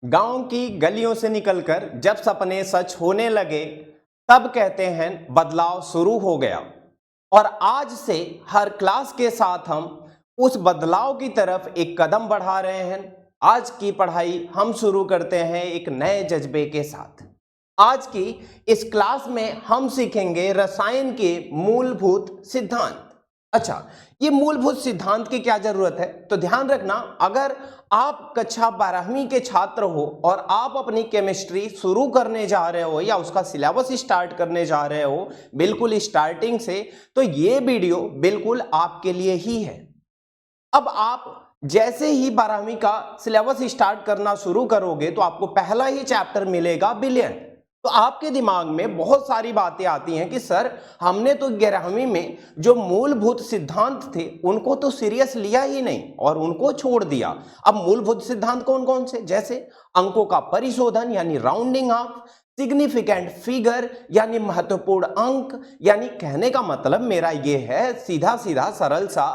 गांव की गलियों से निकलकर जब सपने सच होने लगे, तब कहते हैं बदलाव शुरू हो गया। और आज से हर क्लास के साथ हम उस बदलाव की तरफ एक कदम बढ़ा रहे हैं। आज की पढ़ाई हम शुरू करते हैं एक नए जज्बे के साथ। आज की इस क्लास में हम सीखेंगे रसायन के मूलभूत सिद्धांत। अच्छा, ये मूलभूत सिद्धांत की क्या जरूरत है? तो ध्यान रखना, अगर आप कक्षा 12वीं के छात्र हो और आप अपनी केमिस्ट्री शुरू करने जा रहे हो या उसका सिलेबस स्टार्ट करने जा रहे हो बिल्कुल स्टार्टिंग से, तो ये वीडियो बिल्कुल आपके लिए ही है। अब आप जैसे ही 12वीं का सिलेबस स्टार्ट करना शुरू करोगे तो आपको पहला ही चैप्टर मिलेगा बिलियन। तो आपके दिमाग में बहुत सारी बातें आती हैं कि सर, हमने तो 11वीं में जो मूलभूत सिद्धांत थे उनको तो सीरियस लिया ही नहीं और उनको छोड़ दिया। अब मूलभूत सिद्धांत कौन कौन से? जैसे अंकों का परिशोधन यानी राउंडिंग ऑफ, सिग्निफिकेंट फिगर यानी महत्वपूर्ण अंक, यानी कहने का मतलब मेरा यह है सीधा सीधा सरल सा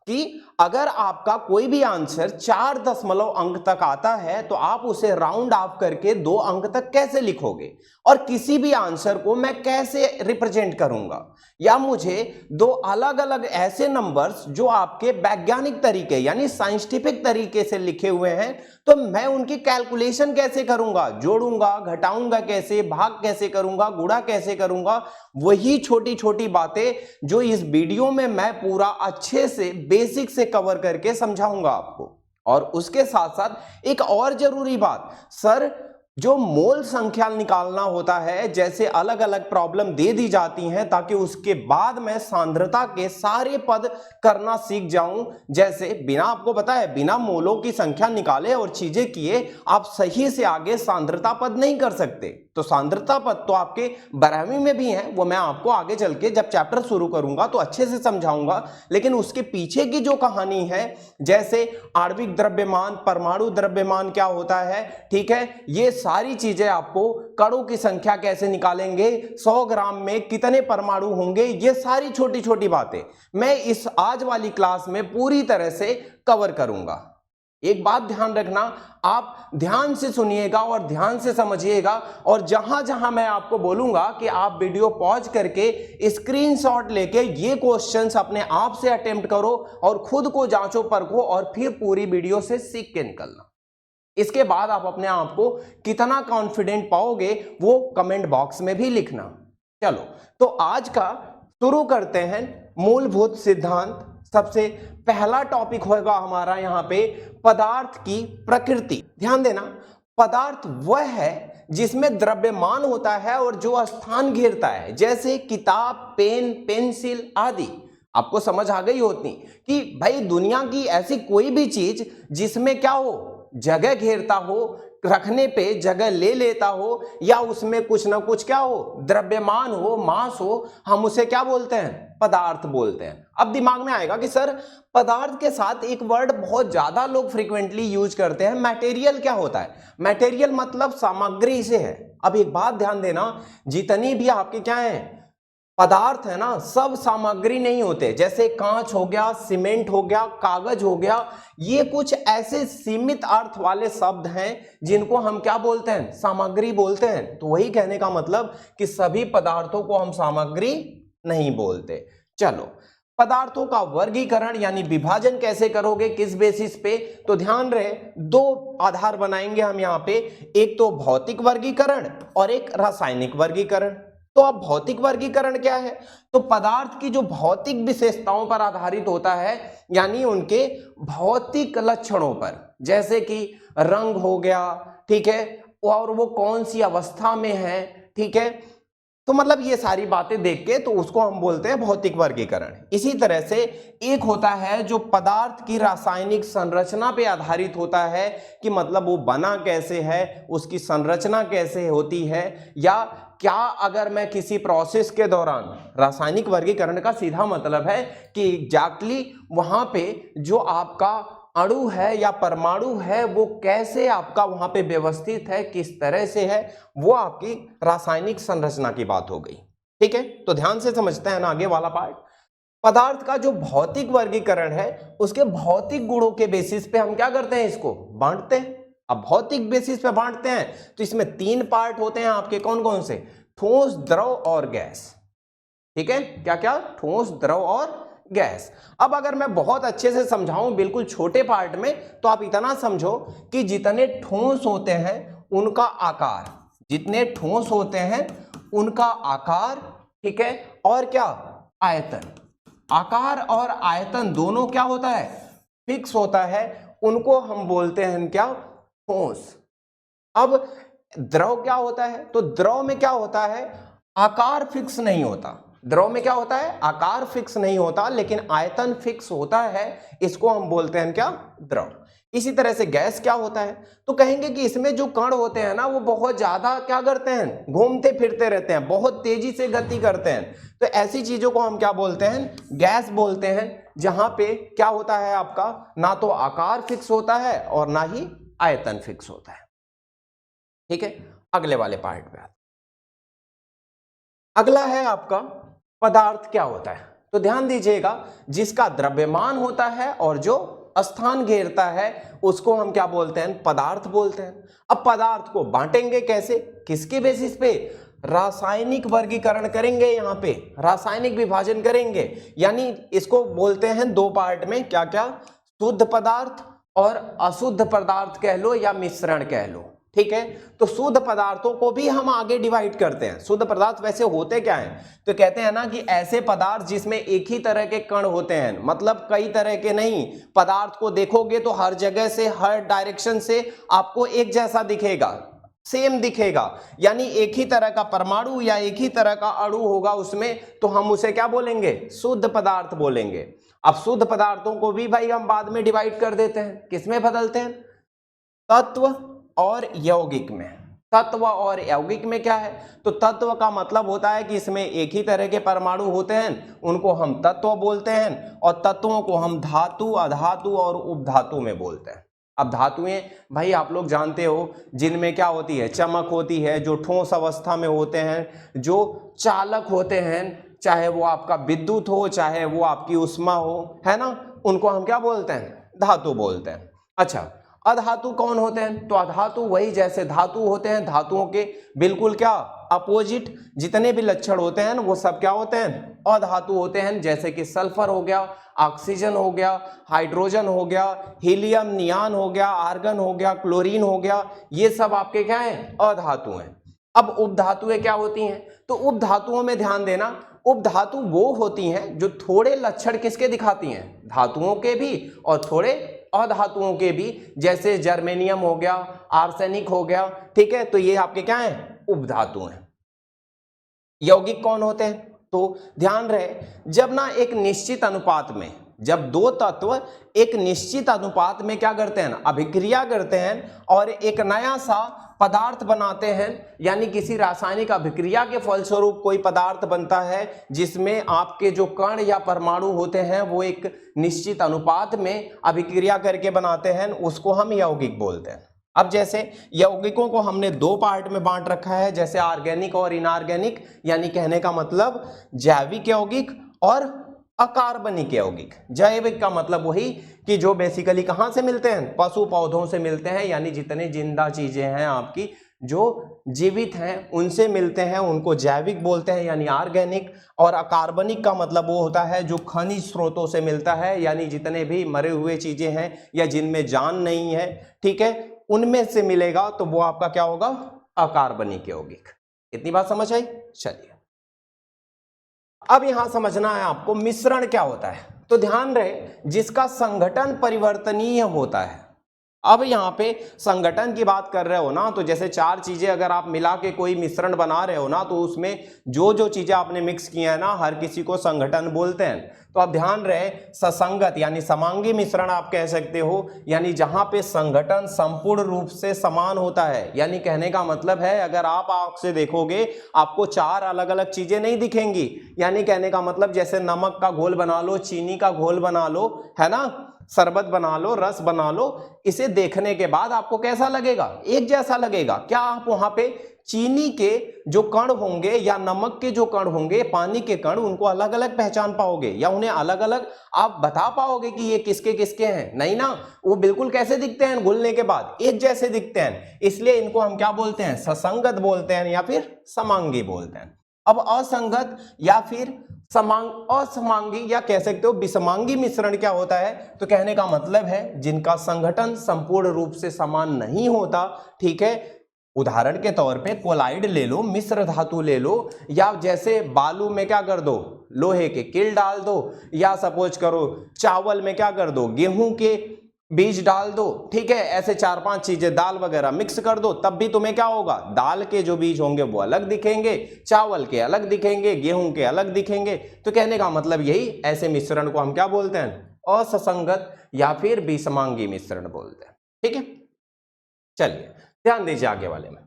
कि अगर आपका कोई भी आंसर 4 अंक तक आता है तो आप उसे राउंड ऑफ करके 2 अंक तक कैसे लिखोगे, और किसी भी आंसर को मैं कैसे रिप्रेजेंट करूंगा, या मुझे 2 अलग अलग ऐसे नंबर्स जो आपके वैज्ञानिक तरीके यानी साइंटिफिक तरीके से लिखे हुए हैं, तो मैं उनकी कैलकुलेशन कैसे करूंगा, जोड़ूंगा, घटाऊंगा कैसे, भाग कैसे करूंगा, गुणा कैसे करूंगा। वही छोटी छोटी बातें जो इस वीडियो में मैं पूरा अच्छे से बेसिक से कवर करके समझाऊंगा आपको। और उसके साथ साथ एक और जरूरी बात, सर, जो मोल संख्या निकालना होता है, जैसे अलग अलग प्रॉब्लम दे दी जाती हैं ताकि उसके बाद मैं सांद्रता के सारे पद करना सीख जाऊं। जैसे बिना, आपको पता है, बिना मोलों की संख्या निकाले और चीजें किए आप सही से आगे सांद्रता पद नहीं कर सकते। तो सांद्रता पद तो आपके 12वीं में भी हैं, वो मैं आपको आगे चल के जब चैप्टर शुरू करूंगा तो अच्छे से समझाऊंगा। लेकिन उसके पीछे की जो कहानी है, जैसे आणविक द्रव्यमान, परमाणु द्रव्यमान क्या होता है, ठीक है, ये सारी चीजें आपको, कणों की संख्या कैसे निकालेंगे, 100 ग्राम में कितने परमाणु होंगे, ये सारी छोटी छोटी बातें मैं इस आज वाली क्लास में पूरी तरह से कवर करूंगा। एक बात ध्यान रखना, आप ध्यान से सुनिएगा और ध्यान से समझिएगा, और जहां जहां मैं आपको बोलूंगा कि आप वीडियो पॉज करके स्क्रीनशॉट लेके ये क्वेश्चंस अपने आप से अटेम्प्ट करो और खुद को जांचो परखो और फिर पूरी वीडियो से सीख के निकलना। इसके बाद आप अपने आप को कितना कॉन्फिडेंट पाओगे वो कमेंट बॉक्स में भी लिखना। चलो, तो आज का शुरू करते हैं मूलभूत सिद्धांत। सबसे पहला टॉपिक होगा हमारा यहाँ पे पदार्थ की प्रकृति। ध्यान देना, पदार्थ वह है जिसमें द्रव्यमान होता है और जो स्थान घेरता है, जैसे किताब, पेन, पेंसिल आदि। आपको समझ आ गई होती कि भाई दुनिया की ऐसी कोई भी चीज जिसमें क्या हो, जगह घेरता हो, रखने पे जगह ले लेता हो, या उसमें कुछ ना कुछ क्या हो, द्रव्यमान हो, मास हो, हम उसे क्या बोलते हैं? पदार्थ बोलते हैं। अब दिमाग में आएगा कि सर, पदार्थ के साथ एक वर्ड बहुत ज्यादा लोग फ्रीक्वेंटली यूज करते हैं, मटेरियल क्या होता है? मटेरियल मतलब सामग्री से है। अब एक बात ध्यान देना, जितनी भी आपके क्या है पदार्थ है ना, सब सामग्री नहीं होते। जैसे कांच हो गया, सीमेंट हो गया, कागज हो गया, ये कुछ ऐसे सीमित अर्थ वाले शब्द हैं जिनको हम क्या बोलते हैं? सामग्री बोलते हैं। तो वही कहने का मतलब कि सभी पदार्थों को हम सामग्री नहीं बोलते। चलो, पदार्थों का वर्गीकरण यानी विभाजन कैसे करोगे, किस बेसिस पे? तो ध्यान रहे, 2 आधार बनाएंगे हम यहाँ पे, एक तो भौतिक वर्गीकरण और एक रासायनिक वर्गीकरण। तो अब भौतिक वर्गीकरण क्या है? तो पदार्थ की जो भौतिक विशेषताओं पर आधारित होता है, यानी उनके भौतिक लक्षणों पर, जैसे कि रंग हो गया, ठीक है, और वो कौन सी अवस्था में है, ठीक है। तो मतलब ये सारी बातें देख के तो उसको हम बोलते हैं भौतिक वर्गीकरण। इसी तरह से एक होता है जो पदार्थ की रासायनिक संरचना पे आधारित होता है, कि मतलब वो बना कैसे है, उसकी संरचना कैसे होती है, या क्या अगर मैं किसी प्रोसेस के दौरान, रासायनिक वर्गीकरण का सीधा मतलब है कि एग्जैक्टली वहां पे जो आपका अणु है या परमाणु है वो कैसे आपका वहां पे व्यवस्थित है, किस तरह से है, वो आपकी रासायनिक संरचना की बात हो गई। ठीक है, तो ध्यान से समझते हैं ना आगे वाला पार्ट। पदार्थ का जो भौतिक वर्गीकरण है उसके भौतिक गुणों के बेसिस पे हम क्या करते हैं, इसको बांटते हैं। अब भौतिक बेसिस पे बांटते हैं तो इसमें 3 पार्ट होते हैं आपके, कौन कौन से? ठोस, द्रव और गैस। ठीक है, क्या क्या? ठोस, द्रव और गैस। अब अगर मैं बहुत अच्छे से समझाऊं बिल्कुल छोटे पार्ट में, तो आप इतना समझो कि जितने ठोस होते हैं उनका आकार, जितने ठोस होते हैं उनका आकार, ठीक है, और क्या? आयतन। आकार और आयतन दोनों क्या होता है? फिक्स होता है। उनको हम बोलते हैं क्या? ठोस। अब द्रव क्या होता है? तो द्रव में क्या होता है? आकार फिक्स नहीं होता। द्रव में क्या होता है? आकार फिक्स नहीं होता, लेकिन आयतन फिक्स होता है। इसको हम बोलते हैं क्या? द्रव। इसी तरह से गैस क्या होता है? तो कहेंगे कि इसमें जो कण होते हैं ना, वो बहुत ज्यादा क्या करते हैं? घूमते फिरते रहते हैं, बहुत तेजी से गति करते हैं। तो ऐसी चीजों को हम क्या बोलते हैं? गैस बोलते हैं, जहां पे क्या होता है आपका? ना तो आकार फिक्स होता है और ना ही आयतन फिक्स होता है। ठीक है, अगले वाले पार्ट पे आते। अगला है आपका पदार्थ क्या होता है। तो ध्यान दीजिएगा, जिसका द्रव्यमान होता है और जो स्थान घेरता है उसको हम क्या बोलते हैं? पदार्थ बोलते हैं। अब पदार्थ को बांटेंगे कैसे? किसके बेसिस पे? रासायनिक वर्गीकरण करेंगे, यहां पे रासायनिक विभाजन करेंगे। यानी इसको बोलते हैं 2 पार्ट में, क्या क्या? शुद्ध पदार्थ और अशुद्ध पदार्थ कह लो या मिश्रण कह लो। ठीक है, तो शुद्ध पदार्थों को भी हम आगे डिवाइड करते हैं। शुद्ध पदार्थ वैसे होते क्या हैं? तो कहते हैं ना कि ऐसे पदार्थ जिसमें एक ही तरह के कण होते हैं, मतलब कई तरह के नहीं। पदार्थ को देखोगे तो हर जगह से, हर डायरेक्शन से आपको एक जैसा दिखेगा, सेम दिखेगा, यानी एक ही तरह का परमाणु या एक ही तरह का अणु होगा उसमें, तो हम उसे क्या बोलेंगे? शुद्ध पदार्थ बोलेंगे। अब शुद्ध पदार्थों को भी भाई हम बाद में डिवाइड कर देते हैं, किसमें बदलते हैं? तत्व और यौगिक में। तत्व और यौगिक में क्या है? तो तत्व का मतलब होता है कि इसमें एक ही तरह के परमाणु होते हैं, उनको हम तत्व बोलते हैं, और तत्वों को हम धातु, अधातु और उपधातु में बोलते हैं। अब धातुएं भाई आप लोग जानते हो, जिनमें क्या होती है? चमक होती है, जो ठोस अवस्था में होते हैं, जो चालक होते हैं, चाहे वो आपका विद्युत हो, चाहे वो आपकी ऊष्मा हो, है ना, उनको हम क्या बोलते हैं? धातु बोलते हैं। अच्छा, अधातु कौन होते हैं? तो अधातु वही जैसे धातु होते हैं, धातुओं के बिल्कुल क्या? अपोजिट जितने भी लक्षण होते हैं वो सब क्या होते हैं? अधातु होते हैं। जैसे कि सल्फर हो गया, ऑक्सीजन हो गया, हाइड्रोजन हो गया, हीलियम, नियान हो गया, आर्गन हो गया, क्लोरीन हो गया, ये सब आपके क्या हैं? अधातु हैं। अब उपधातुएं क्या होती हैं? तो उपधातुओं में ध्यान देना, उपधातु वो होती हैं जो थोड़े लक्षण किसके दिखाती हैं? धातुओं के भी और थोड़े अधातुओं के भी, जैसे जर्मेनियम हो गया, आर्सेनिक हो गया। ठीक है, तो ये आपके क्या हैं? उपधातु हैं। यौगिक कौन होते हैं? तो ध्यान रहे, जब ना एक निश्चित अनुपात में, जब 2 तत्व एक निश्चित अनुपात में क्या करते हैं? अभिक्रिया करते हैं और एक नया सा पदार्थ बनाते हैं, यानी किसी रासायनिक अभिक्रिया के फलस्वरूप कोई पदार्थ बनता है जिसमें आपके जो कण या परमाणु होते हैं वो एक निश्चित अनुपात में अभिक्रिया करके बनाते हैं, उसको हम यौगिक बोलते हैं। अब जैसे यौगिकों को हमने 2 पार्ट में बांट रखा है, जैसे ऑर्गेनिक और इनऑर्गेनिक, यानी कहने का मतलब जैविक यौगिक और अकार्बनिक यौगिक। जैविक का मतलब वही कि जो बेसिकली कहां से मिलते हैं? पशु पौधों से मिलते हैं, यानी जितने जिंदा चीजें हैं आपकी जो जीवित हैं उनसे मिलते हैं, उनको जैविक बोलते हैं, यानी ऑर्गेनिक। और अकार्बनिक का मतलब वो होता है जो खनिज स्रोतों से मिलता है, यानी जितने भी मरे हुए चीजें हैं या जिनमें जान नहीं है, ठीक है, उनमें से मिलेगा, तो वो आपका क्या होगा? अकार्बनिक यौगिक। इतनी बात समझ आई? चलिए, अब यहां समझना है आपको मिश्रण क्या होता है। तो ध्यान रहे, जिसका संघटन परिवर्तनीय होता है। अब यहाँ पे संगठन की बात कर रहे हो ना, तो जैसे 4 चीजें अगर आप मिला के कोई मिश्रण बना रहे हो ना, तो उसमें जो जो चीजें आपने मिक्स किया है ना, हर किसी को संगठन बोलते हैं। तो अब ध्यान रहे, ससंगत यानी समांगी मिश्रण आप कह सकते हो, यानी जहां पे संगठन संपूर्ण रूप से समान होता है। यानी कहने का मतलब है, अगर आप आंख से देखोगे आपको 4 अलग अलग चीजें नहीं दिखेंगी। यानी कहने का मतलब जैसे नमक का घोल बना लो, चीनी का घोल बना लो, है ना, शरबत बना लो, रस बना लो, इसे देखने के बाद आपको कैसा लगेगा? एक जैसा लगेगा। क्या आप वहां पे चीनी के जो कण होंगे या नमक के जो कण होंगे, पानी के कण, उनको अलग अलग पहचान पाओगे या उन्हें अलग अलग आप बता पाओगे कि ये किसके किसके हैं? नहीं ना, वो बिल्कुल कैसे दिखते हैं घुलने के बाद? एक जैसे दिखते हैं। इसलिए इनको हम क्या बोलते हैं? ससंगत बोलते हैं या फिर समांगी बोलते हैं। अब असंगत या फिर असमांगी या कह सकते हो विषमांगी मिश्रण क्या होता है? तो कहने का मतलब है जिनका संगठन संपूर्ण रूप से समान नहीं होता। ठीक है, उदाहरण के तौर पे कोलाइड ले लो, मिश्र धातु ले लो, या जैसे बालू में क्या कर दो? लोहे के किल डाल दो, या सपोज करो चावल में क्या कर दो? गेहूं के बीज डाल दो। ठीक है, ऐसे 4-5 चीजें, दाल वगैरह मिक्स कर दो, तब भी तुम्हें क्या होगा? दाल के जो बीज होंगे वो अलग दिखेंगे, चावल के अलग दिखेंगे, गेहूं के अलग दिखेंगे। तो कहने का मतलब यही, ऐसे मिश्रण को हम क्या बोलते हैं? असंगत या फिर विषमांगी मिश्रण बोलते हैं। ठीक है, चलिए ध्यान दीजिए आगे वाले में।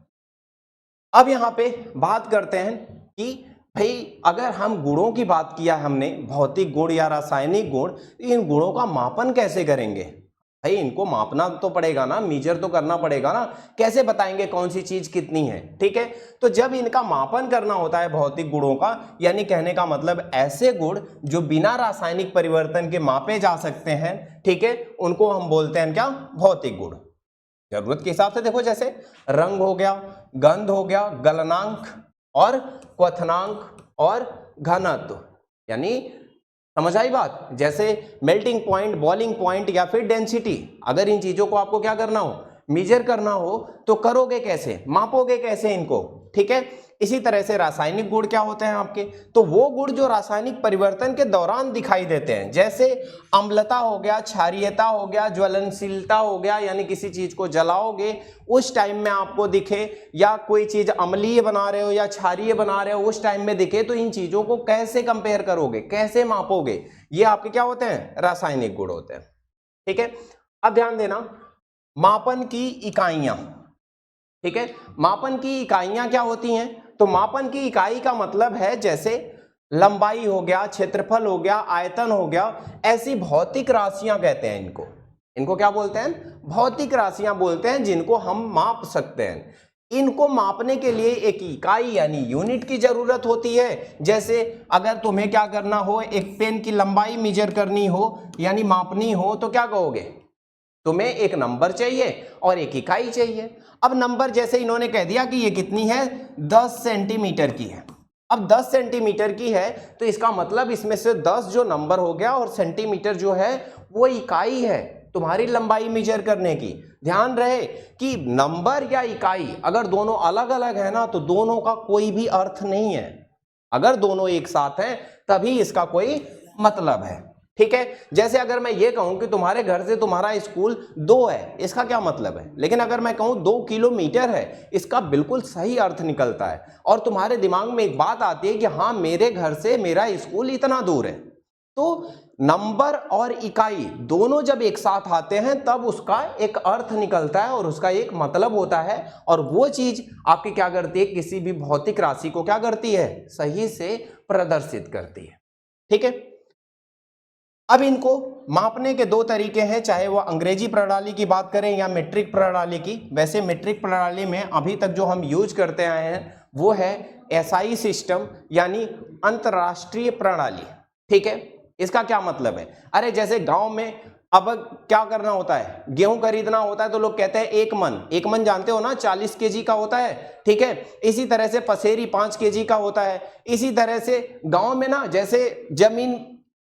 अब यहां पे बात करते हैं कि भाई अगर हम गुणों की बात किया हमने, भौतिक गुण या रासायनिक गुण, इन गुणों का मापन कैसे करेंगे? भाई इनको मापना तो पड़ेगा ना, मीजर तो करना पड़ेगा ना। कैसे बताएंगे कौन सी चीज कितनी है? ठीक है, तो जब इनका मापन करना होता है भौतिक गुणों का, यानी कहने का मतलब ऐसे गुण जो बिना रासायनिक परिवर्तन के मापे जा सकते हैं, ठीक है, उनको हम बोलते हैं क्या? भौतिक गुण। जरूरत के हिसाब से देखो, जैसे रंग हो गया, गंध हो गया, गलनांक और क्वथनांक और घनत्व, यानी समझ आई बात? जैसे मेल्टिंग पॉइंट, बॉइलिंग पॉइंट या फिर डेंसिटी। अगर इन चीजों को आपको क्या करना हो? मेजर करना हो तो करोगे कैसे? मापोगे कैसे इनको? ठीक है, इसी तरह से रासायनिक गुण क्या होते हैं आपके? तो वो गुण जो रासायनिक परिवर्तन के दौरान दिखाई देते हैं, जैसे अम्लता हो गया, क्षारीयता हो गया, ज्वलनशीलता हो गया, यानी किसी चीज को जलाओगे उस टाइम में आपको दिखे, या कोई चीज अम्लीय बना रहे हो या क्षारीय बना रहे हो उस टाइम में दिखे, तो इन चीजों को कैसे कंपेयर करोगे, कैसे मापोगे? ये आपके क्या होते हैं? रासायनिक गुण होते हैं। ठीक है, अब ध्यान देना, मापन की इकाइयां। ठीक है, मापन की इकाइयां क्या होती हैं? तो मापन की इकाई का मतलब है जैसे लंबाई हो गया, क्षेत्रफल हो गया, आयतन हो गया, ऐसी भौतिक राशियां कहते हैं इनको। इनको क्या बोलते हैं? भौतिक राशियां बोलते हैं, जिनको हम माप सकते हैं। इनको मापने के लिए एक इकाई यानी यूनिट की जरूरत होती है। जैसे अगर तुम्हें क्या करना हो, एक पेन की लंबाई मेजर करनी हो यानी मापनी हो, तो क्या कहोगे? तुम्हें एक नंबर चाहिए और एक इकाई चाहिए। अब नंबर जैसे इन्होंने कह दिया कि ये कितनी है? 10 सेंटीमीटर की है। अब 10 सेंटीमीटर की है तो इसका मतलब इसमें से 10 जो नंबर हो गया और सेंटीमीटर जो है वो इकाई है तुम्हारी लंबाई मेजर करने की। ध्यान रहे कि नंबर या इकाई अगर दोनों अलग अलग है ना, तो दोनों का कोई भी अर्थ नहीं है। अगर दोनों एक साथ हैं तभी इसका कोई मतलब है। ठीक है, जैसे अगर मैं ये कहूं कि तुम्हारे घर से तुम्हारा स्कूल 2 है, इसका क्या मतलब है? लेकिन अगर मैं कहूं 2 किलोमीटर है, इसका बिल्कुल सही अर्थ निकलता है। और तुम्हारे दिमाग में एक बात आती है कि हाँ, मेरे घर से मेरा स्कूल इतना दूर है। तो नंबर और इकाई दोनों जब एक साथ आते हैं तब उसका एक अर्थ निकलता है और उसका एक मतलब होता है, और वो चीज आपकी क्या करती है? किसी भी भौतिक राशि को क्या करती है? सही से प्रदर्शित करती है। ठीक है, अब इनको मापने के 2 तरीके हैं, चाहे वो अंग्रेजी प्रणाली की बात करें या मीट्रिक प्रणाली की। वैसे मीट्रिक प्रणाली में अभी तक जो हम यूज करते आए हैं वो है एसआई सिस्टम यानी अंतरराष्ट्रीय प्रणाली। ठीक है, इसका क्या मतलब है? अरे जैसे गांव में अब क्या करना होता है? गेहूं खरीदना होता है तो लोग कहते हैं 1 मन। 1 मन जानते हो ना, 40 केजी का होता है। ठीक है, इसी तरह से पसेरी 5 केजी का होता है। इसी तरह से गांव में ना जैसे जमीन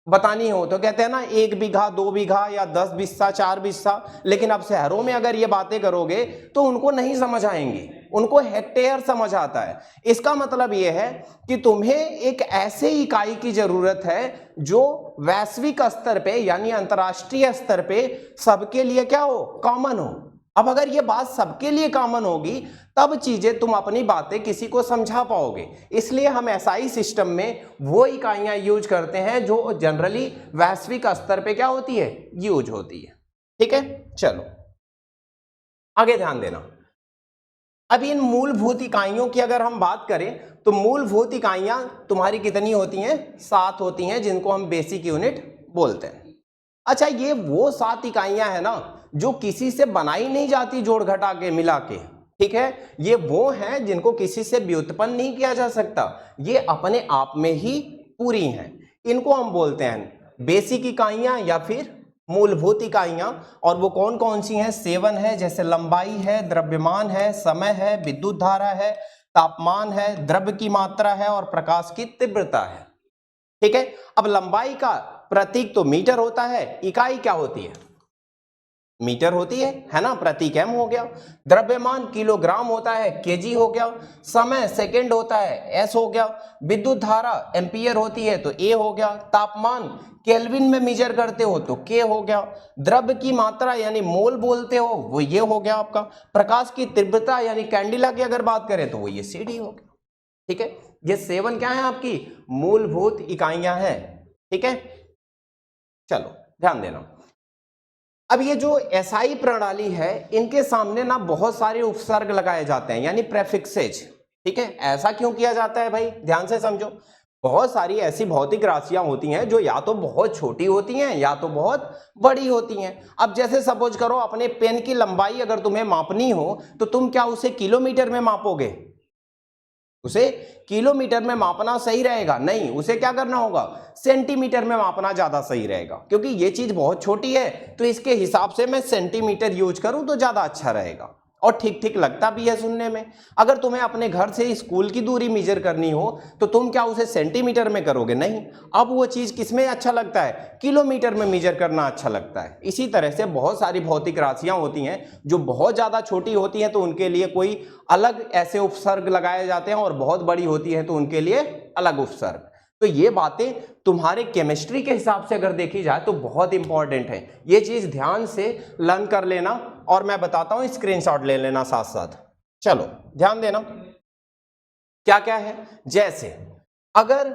बतानी हो तो कहते हैं ना 1 बीघा, 2 बीघा या 10 बिस्सा, 4 बिस्सा। लेकिन अब शहरों में अगर ये बातें करोगे तो उनको नहीं समझ आएंगी, उनको हेक्टेयर समझ आता है। इसका मतलब ये है कि तुम्हें एक ऐसे इकाई की जरूरत है जो वैश्विक स्तर पे यानी अंतरराष्ट्रीय स्तर पे सबके लिए क्या हो? कॉमन हो। अब अगर ये बात सबके लिए कॉमन होगी तब चीजें तुम अपनी बातें किसी को समझा पाओगे। इसलिए हम एसआई सिस्टम में वो इकाइयां यूज करते हैं जो जनरली वैश्विक स्तर पे क्या होती है? यूज होती है। ठीक है, चलो आगे ध्यान देना। अब इन मूलभूत इकाइयों की अगर हम बात करें तो मूलभूत इकाइयां तुम्हारी कितनी होती हैं? 7 होती हैं, जिनको हम बेसिक यूनिट बोलते हैं। अच्छा, ये वो 7 इकाइयां है ना जो किसी से बनाई नहीं जाती जोड़ घटा के मिला के, ठीक है। ये वो हैं जिनको किसी से व्युत्पन्न नहीं किया जा सकता, ये अपने आप में ही पूरी हैं। इनको हम बोलते हैं बेसिक इकाइयां या फिर मूलभूत इकाइयां। और वो कौन कौन सी हैं? 7 है, जैसे लंबाई है, द्रव्यमान है, समय है, विद्युत धारा है, तापमान है, द्रव्य की मात्रा है और प्रकाश की तीव्रता है, ठीक है। अब लंबाई का प्रतीक तो मीटर होता है, इकाई क्या होती है? मीटर होती है ना, प्रतीक एम हो गया। द्रव्यमान किलोग्राम होता है, केजी हो गया। समय सेकंड होता है, एस हो गया। विद्युत धारा एम्पियर होती है तो ए हो गया। तापमान केल्विन में मेजर करते हो तो के हो गया। द्रव्य की मात्रा यानी मोल बोलते हो वो ये हो गया आपका। प्रकाश की तीव्रता यानी कैंडिला की अगर बात करें तो वो ये सीडी हो गया, ठीक है। ये 7 क्या है आपकी मूलभूत इकाइयां हैं, ठीक है। चलो ध्यान देना। अब ये जो एसआई प्रणाली है इनके सामने ना बहुत सारे उपसर्ग लगाए जाते हैं यानी प्रेफिक्सेज, ठीक है। ऐसा क्यों किया जाता है भाई? ध्यान से समझो। बहुत सारी ऐसी भौतिक राशियां होती हैं जो या तो बहुत छोटी होती हैं या तो बहुत बड़ी होती हैं। अब जैसे सपोज करो अपने पेन की लंबाई अगर तुम्हें मापनी हो तो तुम क्या उसे किलोमीटर में मापोगे? उसे किलोमीटर में मापना सही रहेगा? नहीं, उसे क्या करना होगा? सेंटीमीटर में मापना ज्यादा सही रहेगा, क्योंकि ये चीज बहुत छोटी है तो इसके हिसाब से मैं सेंटीमीटर यूज करूं तो ज्यादा अच्छा रहेगा और ठीक ठीक लगता भी है सुनने में। अगर तुम्हें अपने घर से स्कूल की दूरी मेजर करनी हो तो तुम क्या उसे सेंटीमीटर में करोगे? नहीं। अब वो चीज किसमें अच्छा लगता है? किलोमीटर में मेजर करना अच्छा लगता है। इसी तरह से बहुत सारी भौतिक राशियां होती हैं जो बहुत ज्यादा छोटी होती हैं तो उनके लिए कोई अलग ऐसे उपसर्ग लगाए जाते हैं और बहुत बड़ी होती है तो उनके लिए अलग उपसर्ग। तो ये बातें तुम्हारे केमिस्ट्री के हिसाब से अगर देखी जाए तो बहुत इंपॉर्टेंट है। ये चीज ध्यान से लर्न कर लेना और मैं बताता हूं स्क्रीनशॉट ले लेना साथ साथ। चलो ध्यान देना क्या क्या है। जैसे अगर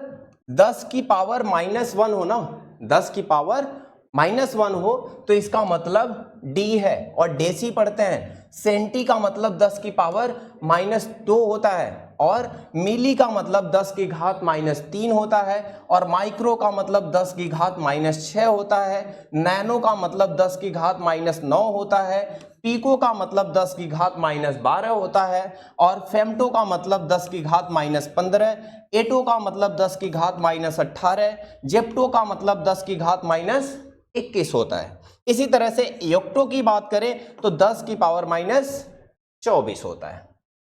10 की पावर -1 हो ना, 10 की पावर -1 हो तो इसका मतलब डी है और डेसी पढ़ते हैं। सेंटी का मतलब 10 की पावर -2 होता है और मिली का मतलब 10 की घात -3 होता है और माइक्रो का मतलब 10 की घात -6 होता है। नैनो का मतलब 10 की घात -9 होता है। पीको का मतलब 10 की घात -12 होता है और फेम्टो का मतलब 10 की घात -15। एटो का मतलब 10 की घात -18। जेप्टो का मतलब 10 की घात -21 होता है। इसी तरह से योक्टो की बात करें तो 10 की पावर -24 होता है,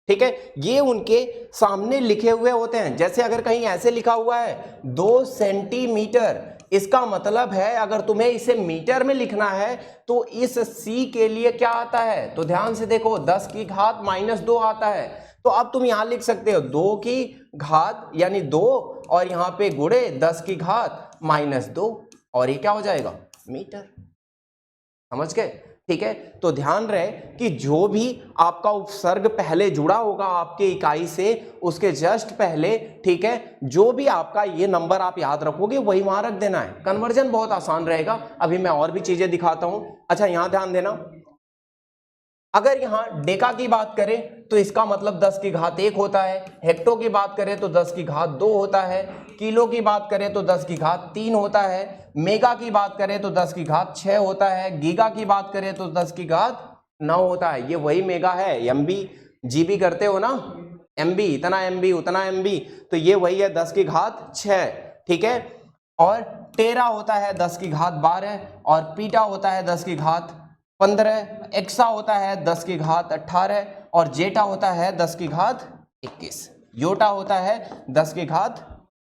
ठीक है। ये उनके सामने लिखे हुए होते हैं। जैसे अगर कहीं ऐसे लिखा हुआ है 2 सेंटीमीटर, इसका मतलब है अगर तुम्हें इसे मीटर में लिखना है तो इस सी के लिए क्या आता है? तो ध्यान से देखो 10 की घात -2 आता है। तो अब तुम यहां लिख सकते हो 2 की घात यानी 2 और यहां पे गुणे 10 की घात -2 और ये क्या हो जाएगा? मीटर। समझ गए? ठीक है। तो ध्यान रहे कि जो भी आपका उपसर्ग पहले जुड़ा होगा आपके इकाई से उसके जस्ट पहले, ठीक है, जो भी आपका ये नंबर आप याद रखोगे वही वहां रख देना है। कन्वर्जन बहुत आसान रहेगा। अभी मैं और भी चीजें दिखाता हूं। अच्छा यहां ध्यान देना, अगर यहां डेका की बात करें तो इसका मतलब 10 की घात 1 होता है। हेक्टो की बात करें तो 10 की घात 2 होता है। किलो की बात करें तो 10 की घात 3 होता है। मेगा की बात करें तो 10 की घात 6 होता है। गीगा की बात करें तो 10 की घात 9 होता है। ये वही मेगा है। एमबी जीबी करते हो ना, एमबी इतना एमबी उतना एमबी, तो ये वही है 10 की घात 6, ठीक है। और टेरा होता है 10 की घात 12 और पीटा होता है 10 की घात 15, एक्सा होता है 10 की घात 18 और जेटा होता है 10 की घात 21, योटा होता है 10 की घात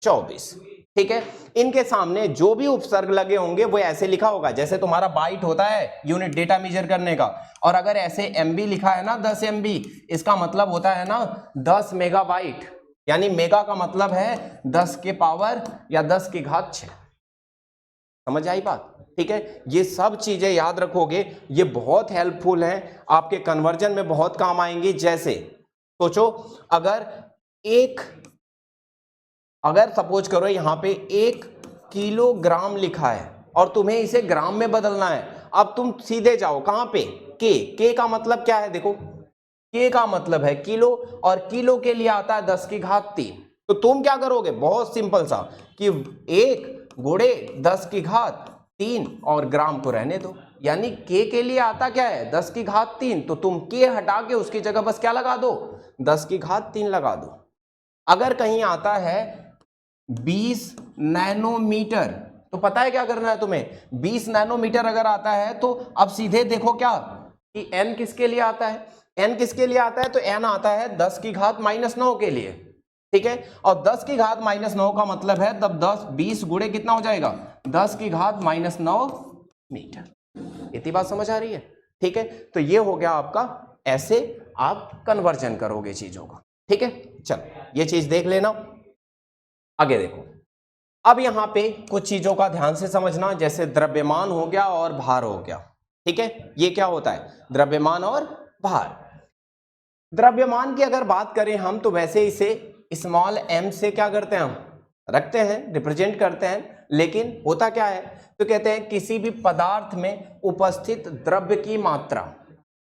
24, ठीक है। इनके सामने जो भी उपसर्ग लगे होंगे वो ऐसे लिखा होगा। जैसे तुम्हारा बाइट होता है यूनिट डेटा मेजर करने का, और अगर ऐसे एमबी लिखा है ना 10 एमबी, इसका मतलब होता है ना 10 मेगाबाइट, यानी मेगा का मतलब है 10 के पावर या 10 की घात 6। समझ आई बात? ठीक है। ये सब चीजें याद रखोगे, ये बहुत हेल्पफुल हैं, आपके कन्वर्जन में बहुत काम आएंगी। जैसे सोचो अगर सपोज करो यहां पे 1 किलोग्राम लिखा है और तुम्हें इसे ग्राम में बदलना है। अब तुम सीधे जाओ कहां पे? के का मतलब क्या है? देखो के का मतलब है किलो और किलो के लिए आता है 10 की घात 3। तो तुम क्या करोगे? बहुत सिंपल सा कि 1 गुणे 10 की घात 3 और ग्राम को रहने दो, यानी के लिए आता क्या है 10 की घात 3, तो तुम के हटा के उसकी जगह बस क्या लगा दो 10 की घात 3 लगा दो। अगर कहीं आता है 20 नैनोमीटर तो पता है क्या करना है तुम्हें, 20 नैनोमीटर अगर आता है तो अब सीधे देखो क्या कि n किसके लिए आता है, n किसके लिए आता है, तो n आता है 10 की घात -9 के लिए, ठीक है। और 10 की घात -9 का मतलब है तब 20 गुणे कितना हो जाएगा 10 की घात -9 मीटर। इतनी बात समझ आ रही है, ठीक है। तो ये हो गया आपका, ऐसे आप कन्वर्जन करोगे चीजों का, ठीक है। चलो ये चीज देख लेना। आगे देखो, अब यहां पे कुछ चीजों का ध्यान से समझना, जैसे द्रव्यमान हो गया और भार हो गया, ठीक है। ये क्या होता है, द्रव्यमान और भार। द्रव्यमान की अगर बात करें हम तो वैसे इसे स्मॉल m से क्या करते हैं, हम रखते हैं, रिप्रेजेंट करते हैं। लेकिन होता क्या है, तो कहते हैं किसी भी पदार्थ में उपस्थित द्रव्य की मात्रा,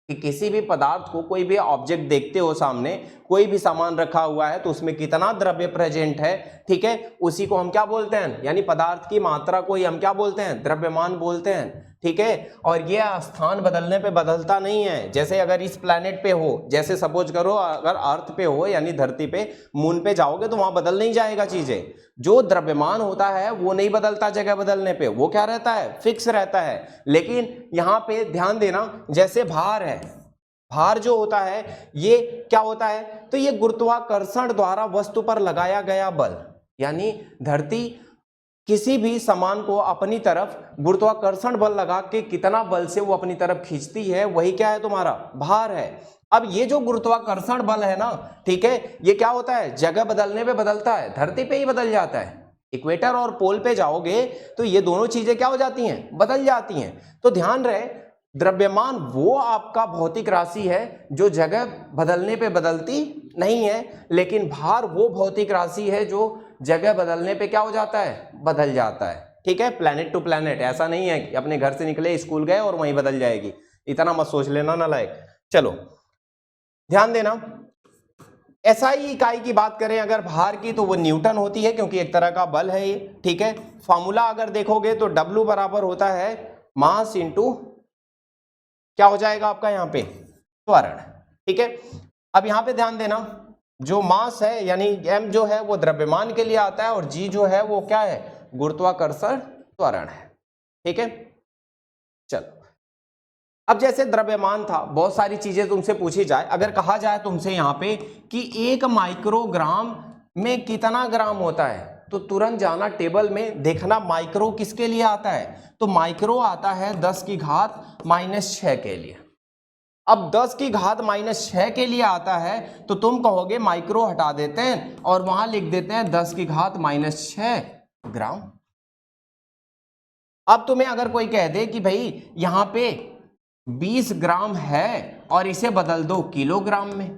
कि किसी भी पदार्थ को, कोई भी ऑब्जेक्ट देखते हो सामने, कोई भी सामान रखा हुआ है तो उसमें कितना द्रव्य प्रेजेंट है, ठीक है, उसी को हम क्या बोलते हैं, यानी पदार्थ की मात्रा को ही हम क्या बोलते हैं, द्रव्यमान बोलते हैं, ठीक है। और ये स्थान बदलने पे बदलता नहीं है। जैसे अगर इस प्लैनेट पे हो, जैसे सपोज करो अगर अर्थ पे हो यानी धरती पे, मून पे जाओगे तो वहां बदल नहीं जाएगा चीजें। जो द्रव्यमान होता है वो नहीं बदलता जगह बदलने पे, वो क्या रहता है, फिक्स रहता है। लेकिन यहाँ पे ध्यान देना, जैसे भार है, भार जो होता है ये क्या होता है, तो ये गुरुत्वाकर्षण द्वारा वस्तु पर लगाया गया बल, यानी धरती किसी भी सामान को अपनी तरफ गुरुत्वाकर्षण बल लगा के कितना बल से वो अपनी तरफ खींचती है, वही क्या है, तुम्हारा भार है। अब ये जो गुरुत्वाकर्षण बल है ना, ठीक है, ये क्या होता है, जगह बदलने पे बदलता है, धरती पे ही बदल जाता है। इक्वेटर और पोल पे जाओगे तो ये दोनों चीजें क्या हो जाती हैं, बदल जाती हैं। तो ध्यान रहे, द्रव्यमान वो आपका भौतिक राशि है जो जगह बदलने पे बदलती नहीं है, लेकिन भार वो भौतिक राशि है जो जगह बदलने पे क्या हो जाता है, बदल जाता है, ठीक है। प्लैनेट टू प्लैनेट, ऐसा नहीं है कि अपने घर से निकले स्कूल गए और वहीं बदल जाएगी, इतना मत सोच लेना ना लायक। चलो ध्यान देना, एसआई इकाई की बात करें अगर भार की तो वो न्यूटन होती है, क्योंकि एक तरह का बल है ये, ठीक है। फॉर्मूला अगर देखोगे तो W बराबर होता है मास इंटू क्या हो जाएगा आपका यहाँ पे, त्वरण, ठीक है। अब यहाँ पे ध्यान देना, जो मास है यानी m जो है वो द्रव्यमान के लिए आता है और g जो है वो क्या है, गुरुत्वाकर्षण त्वरण है, ठीक है। चलो अब जैसे द्रव्यमान था, बहुत सारी चीजें तुमसे पूछी जाए, अगर कहा जाए तुमसे यहाँ पे कि 1 माइक्रोग्राम में कितना ग्राम होता है, तो तुरंत जाना टेबल में देखना माइक्रो किसके लिए आता है, तो माइक्रो आता है 10 की घात -6 के लिए। अब 10 की घात -6 के लिए आता है तो तुम कहोगे माइक्रो हटा देते हैं और वहां लिख देते हैं 10 की घात -6 ग्राम। अब तुम्हें अगर कोई कह दे कि भाई यहां पे 20 ग्राम है और इसे बदल दो किलोग्राम में,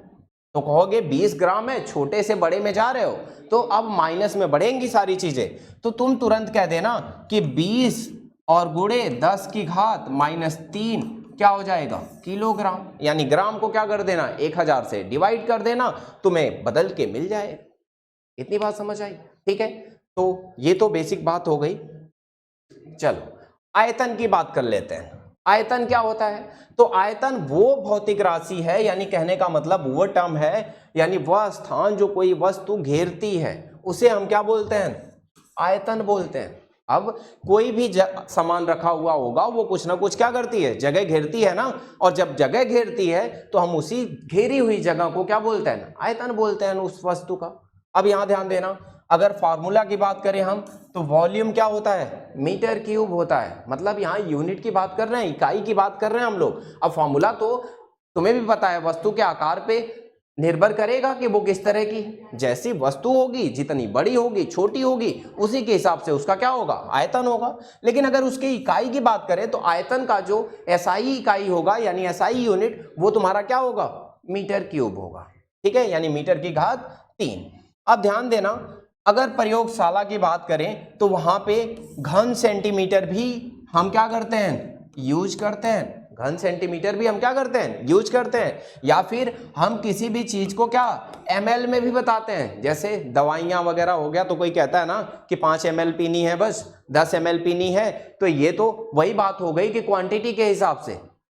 तो कहोगे 20 ग्राम है, छोटे से बड़े में जा रहे हो तो अब माइनस में बढ़ेंगी सारी चीजें, तो तुम तुरंत कह देना कि 20 और गुणे 10 की घात -3 क्या हो जाएगा, किलोग्राम। यानी ग्राम को क्या कर देना, 1000 से डिवाइड कर देना, तुम्हें बदल के मिल जाएगा। इतनी बात समझ आई, ठीक है। तो ये तो बेसिक बात हो गई। चलो आयतन की बात कर लेते हैं। आयतन क्या होता है, तो आयतन वो भौतिक राशि है, यानी कहने का मतलब वो टर्म है, यानी वह स्थान जो कोई वस्तु घेरती है उसे हम क्या बोलते हैं, आयतन बोलते हैं। अब कोई भी सामान रखा हुआ होगा वो कुछ ना कुछ क्या करती है, जगह घेरती है ना, और जब जगह घेरती है तो हम उसी घेरी हुई जगह को क्या बोलते हैं, आयतन बोलते हैं उस वस्तु का। अब यहां ध्यान देना, अगर फार्मूला की बात करें हम तो वॉल्यूम क्या होता है, मीटर क्यूब होता है, मतलब यहाँ यूनिट की बात कर रहे हैं, इकाई की बात कर रहे हैं हम लोग। अब फार्मूला तो तुम्हें भी पता है वस्तु के आकार पे निर्भर करेगा कि वो किस तरह की, जैसी वस्तु होगी, जितनी बड़ी होगी छोटी होगी, उसी के हिसाब से उसका क्या होगा, आयतन होगा। लेकिन अगर उसकी इकाई की बात करें तो आयतन का जो एसआई इकाई होगा यानी एसआई यूनिट, वो तुम्हारा क्या होगा, मीटर क्यूब होगा, ठीक है, यानी मीटर की घात 3। अब ध्यान देना, अगर प्रयोगशाला की बात करें तो वहां पे घन सेंटीमीटर भी हम क्या करते हैं, यूज करते हैं, घन सेंटीमीटर भी हम क्या करते हैं, यूज करते हैं। या फिर हम किसी भी चीज को क्या ml में भी बताते हैं, जैसे दवाइयां वगैरह हो गया तो कोई कहता है ना कि 5 ml पीनी है, बस 10 ml पीनी है, तो ये तो वही बात हो गई कि क्वांटिटी के हिसाब से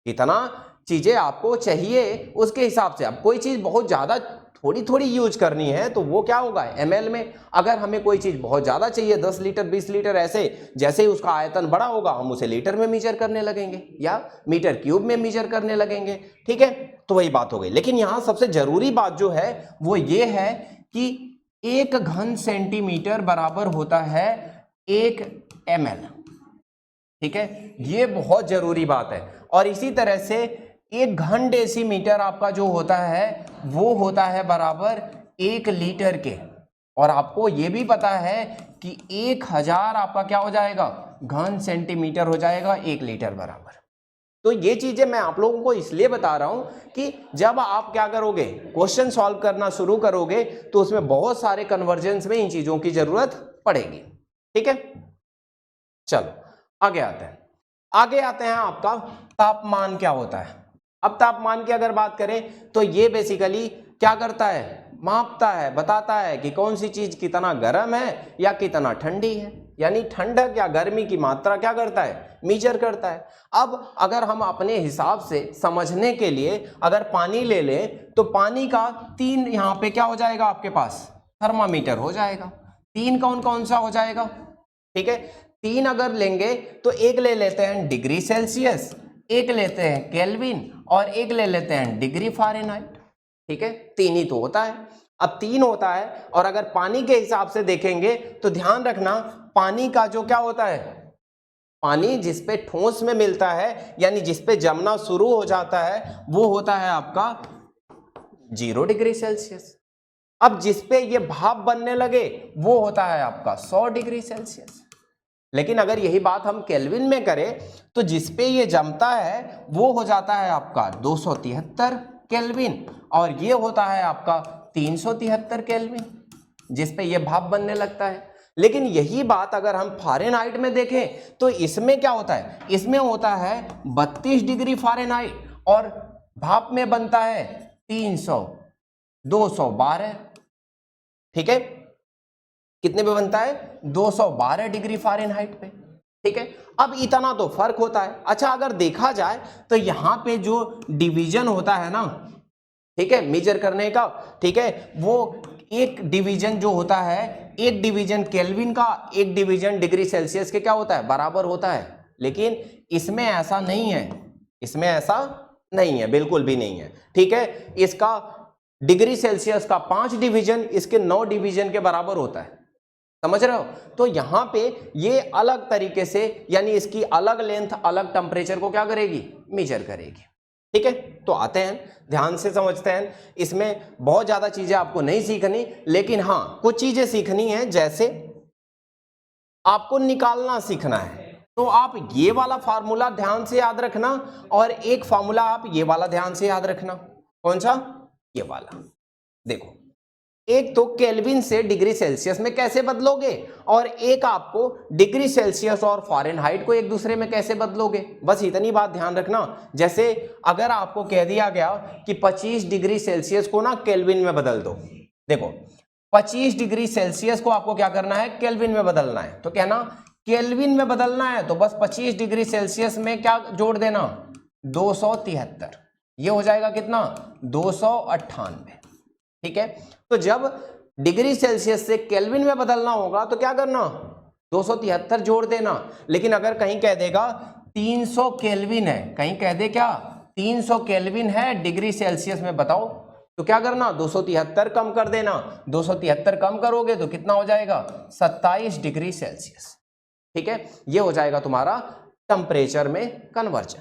कितना चीजें आपको चाहिए उसके हिसाब से। अब कोई चीज बहुत ज्यादा थोड़ी थोड़ी यूज करनी है तो वो क्या होगा, ml में। अगर हमें कोई चीज बहुत ज्यादा चाहिए 10 लीटर 20 लीटर ऐसे, जैसे ही उसका आयतन बड़ा होगा हम उसे लीटर में मीजर करने लगेंगे या मीटर क्यूब में मीजर करने लगेंगे, ठीक है। तो वही बात हो गई। लेकिन यहां सबसे जरूरी बात जो है वो ये है कि 1 घन सेंटीमीटर बराबर होता है 1 ml, ठीक है, ये बहुत जरूरी बात है। और इसी तरह से 1 घन डेसीमीटर आपका जो होता है वो होता है बराबर 1 लीटर के। और आपको ये भी पता है कि 1000 आपका क्या हो जाएगा, घन सेंटीमीटर हो जाएगा 1 लीटर बराबर। तो ये चीजें मैं आप लोगों को इसलिए बता रहा हूं कि जब आप क्या करोगे, क्वेश्चन सॉल्व करना शुरू करोगे तो उसमें बहुत सारे कन्वर्जेंस में इन चीजों की जरूरत पड़ेगी, ठीक है। चलो आगे आते हैं आपका तापमान क्या होता है। अब तापमान की अगर बात करें तो ये बेसिकली क्या करता है, मापता है, बताता है कि कौन सी चीज कितना गर्म है या कितना ठंडी है, यानी ठंडक या गर्मी की मात्रा क्या करता है, मीजर करता है। अब अगर हम अपने हिसाब से समझने के लिए अगर पानी ले लें तो पानी का 3 यहाँ पे क्या हो जाएगा आपके पास, थर्मामीटर हो जाएगा। 3 कौन कौन सा हो जाएगा, ठीक है। 3 अगर लेंगे तो एक ले लेते हैं डिग्री सेल्सियस, एक लेते हैं केल्विन और एक ले लेते हैं डिग्री फ़ारेनहाइट, ठीक है। 3 ही तो होता है। अब 3 होता है और अगर पानी के हिसाब से देखेंगे तो ध्यान रखना पानी का जो क्या होता है, पानी जिस पे ठोस में मिलता है यानी जिस पे जमना शुरू हो जाता है वो होता है आपका 0 डिग्री सेल्सियस। अब जिस पे ये भाप बनने लगे वो होता है आपका 100 डिग्री सेल्सियस। लेकिन अगर यही बात हम केल्विन में करें तो जिस पे ये जमता है वो हो जाता है आपका 273 केल्विन और ये होता है आपका 373 केल्विन जिस पे ये भाप बनने लगता है। लेकिन यही बात अगर हम फ़ारेनहाइट में देखें तो इसमें क्या होता है, इसमें होता है 32 डिग्री फ़ारेनहाइट और भाप में बनता है 212, ठीक है। कितने पे बनता है, 212 डिग्री फ़ारेनहाइट पे, ठीक है। अब इतना तो फर्क होता है। अच्छा अगर देखा जाए तो यहाँ पे जो डिवीजन होता है ना, ठीक है, मेजर करने का, ठीक है, वो एक डिवीजन जो होता है, एक डिवीजन केल्विन का, एक डिवीजन डिग्री सेल्सियस के क्या होता है, बराबर होता है। लेकिन इसमें ऐसा नहीं है, इसमें ऐसा नहीं है, बिल्कुल भी नहीं है, ठीक है। इसका डिग्री सेल्सियस का 5 डिवीजन इसके 9 डिवीजन के बराबर होता है, समझ रहे हो। तो यहां पे ये अलग तरीके से यानी इसकी अलग लेंथ अलग टेम्परेचर को क्या करेगी, मेजर करेगी, ठीक है। तो आते हैं, ध्यान से समझते हैं। इसमें बहुत ज्यादा चीजें आपको नहीं सीखनी, लेकिन हाँ कुछ चीजें सीखनी है। जैसे आपको निकालना सीखना है तो आप ये वाला फार्मूला ध्यान से याद रखना और एक फार्मूला आप ये वाला ध्यान से याद रखना। कौन सा, ये वाला। देखो एक तो केल्विन से डिग्री सेल्सियस में कैसे बदलोगे और एक आपको डिग्री सेल्सियस और फ़ारेनहाइट को एक दूसरे में कैसे बदलोगे, बस इतनी बात ध्यान रखना। जैसे अगर आपको कह दिया गया कि 25 डिग्री सेल्सियस को ना केल्विन में बदल दो, देखो 25 डिग्री सेल्सियस को आपको क्या करना है, केल्विन में बदलना है। तो कहना केल्विन में बदलना है तो बस 25 डिग्री सेल्सियस में क्या जोड़ देना, 273, ये हो जाएगा कितना, 298, ठीक है। तो जब डिग्री सेल्सियस से केल्विन में बदलना होगा तो क्या करना, 273 जोड़ देना। लेकिन अगर कहीं कह देगा 300 केल्विन है, कहीं कह दे क्या 300 केल्विन है डिग्री सेल्सियस में बताओ, तो क्या करना, 273 कम कर देना। 273 कम करोगे तो कितना हो जाएगा, 27 डिग्री सेल्सियस, ठीक है। ये हो जाएगा तुम्हारा टेम्परेचर में कन्वर्जन।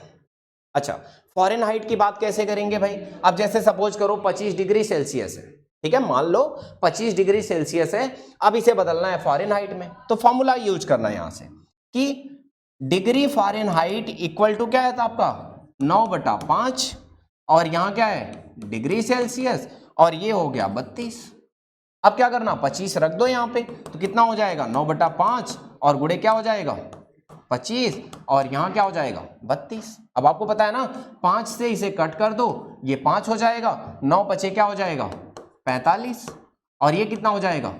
अच्छा फ़ारेनहाइट की बात कैसे करेंगे भाई। अब जैसे सपोज करो 25 डिग्री सेल्सियस है, ठीक है, मान लो 25 डिग्री सेल्सियस है, अब इसे बदलना है फ़ारेनहाइट में। तो फॉर्मूला यूज करना है यहां से कि डिग्री फ़ारेनहाइट इक्वल टू क्या है था आपका 9/5 और यहां क्या है डिग्री सेल्सियस और ये हो गया 32। अब क्या करना, 25 रख दो यहां पे तो कितना हो जाएगा 9/5 और गुणे क्या हो जाएगा 25 और यहाँ क्या हो जाएगा 32। अब आपको पता है ना 5 से इसे कट कर दो, ये 5 हो जाएगा, 9 बचे क्या हो जाएगा 45 और ये कितना हो जाएगा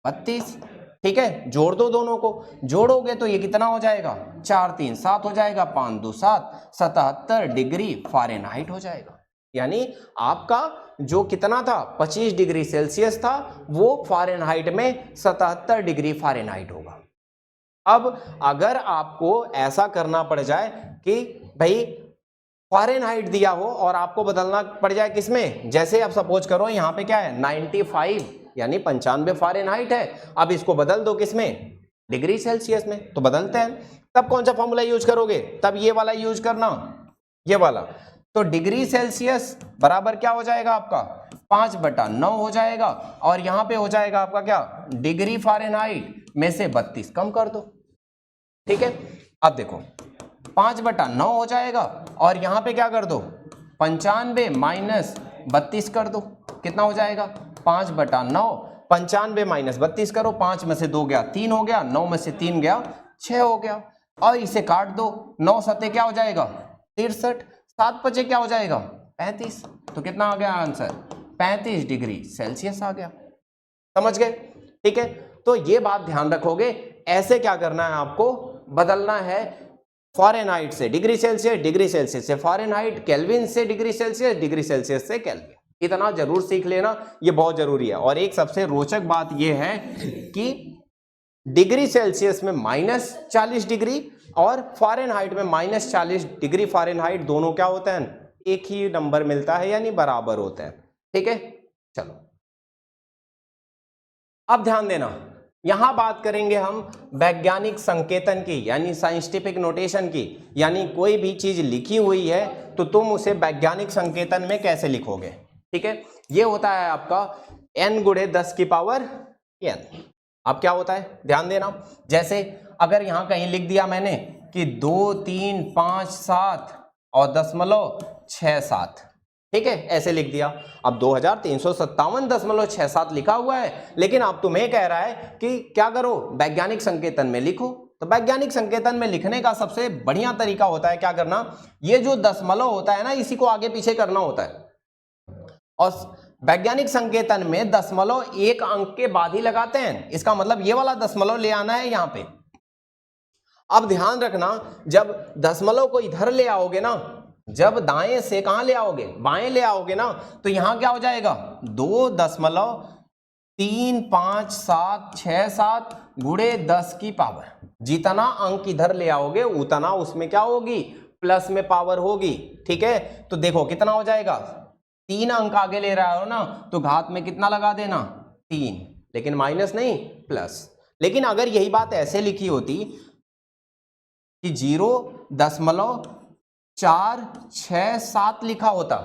32। ठीक है, जोड़ दो, दोनों को जोड़ोगे तो ये कितना हो जाएगा 4 3 7 हो जाएगा, 5 2 7 77 डिग्री फ़ारेनहाइट हो जाएगा। यानी आपका जो कितना था 25 डिग्री सेल्सियस था वो फ़ारेनहाइट में 77 डिग्री फ़ारेनहाइट होगा। अब अगर आपको ऐसा करना पड़ जाए कि भाई फ़ारेनहाइट दिया हो और आपको बदलना पड़ जाए किसमें, जैसे आप सपोज करो यहाँ पे क्या है 95 यानी 95 फ़ारेनहाइट है, अब इसको बदल दो किसमें डिग्री सेल्सियस में, तो बदलते हैं। तब कौन सा फॉर्मूला यूज करोगे, तब ये वाला यूज करना, ये वाला। तो डिग्री सेल्सियस बराबर क्या हो जाएगा आपका 5/9 हो जाएगा और यहां पे हो जाएगा आपका क्या डिग्री फ़ारेनहाइट में से 32 कम कर दो। ठीक है, अब देखो 5/9 हो जाएगा और यहां पे क्या कर दो 95 माइनस 32 कर दो, कितना हो जाएगा 5/9, 95 माइनस 32 करो, 5 में से 2 गया 3 हो गया, 9 में से 3 गया 6 हो गया और इसे काट दो, 9 सते क्या हो जाएगा 63, 7 बचे क्या हो जाएगा 35, तो कितना आ गया आंसर 35 डिग्री सेल्सियस आ गया। समझ गए? ठीक है, तो ये बात ध्यान रखोगे, ऐसे क्या करना है आपको बदलना है फ़ारेनहाइट से डिग्री सेल्सियस, डिग्री सेल्सियस से फ़ारेनहाइट, केल्विन से डिग्री सेल्सियस, डिग्री सेल्सियस से केल्विन। इतना जरूर सीख लेना, ये बहुत जरूरी है। और एक सबसे रोचक बात यह है कि डिग्री सेल्सियस में -40 डिग्री और फ़ारेनहाइट में -40 डिग्री फ़ारेनहाइट दोनों क्या होते हैं एक ही नंबर मिलता है यानी बराबर होते हैं। ठीक है, चलो अब ध्यान देना, यहां बात करेंगे हम वैज्ञानिक संकेतन की यानी साइंटिफिक नोटेशन की, यानी कोई भी चीज लिखी हुई है तो तुम उसे वैज्ञानिक संकेतन में कैसे लिखोगे। ठीक है, ये होता है आपका n गुणे 10 की पावर n। अब क्या होता है ध्यान देना, जैसे अगर यहां कहीं लिख दिया मैंने कि 2 3 5 7 और 0.67, ठीक है ऐसे लिख दिया। अब 2357.67 लिखा हुआ है, लेकिन अब तुम्हें कह रहा है कि क्या करो वैज्ञानिक संकेतन में लिखो। तो वैज्ञानिक संकेतन में लिखने का सबसे बढ़िया तरीका होता है क्या करना, ये जो दशमलव होता है ना इसी को आगे पीछे करना होता है और वैज्ञानिक संकेतन में दशमलव एक अंक के बाद ही लगाते हैं, इसका मतलब ये वाला दशमलव ले आना है यहां पे। अब ध्यान रखना जब दशमलव को इधर ले आओगे ना, जब दाएं से कहां ले आओगे बाएं ले आओगे ना, तो यहां क्या हो जाएगा 2.356767 गुणे 10 की पावर, जितना अंक इधर ले आओगे उतना उसमें क्या होगी प्लस में पावर होगी। ठीक है, तो देखो कितना हो जाएगा 3 अंक आगे ले रहा हो ना तो घात में कितना लगा देना 3, लेकिन माइनस नहीं प्लस। लेकिन अगर यही बात ऐसे लिखी होती कि 0.467 लिखा होता,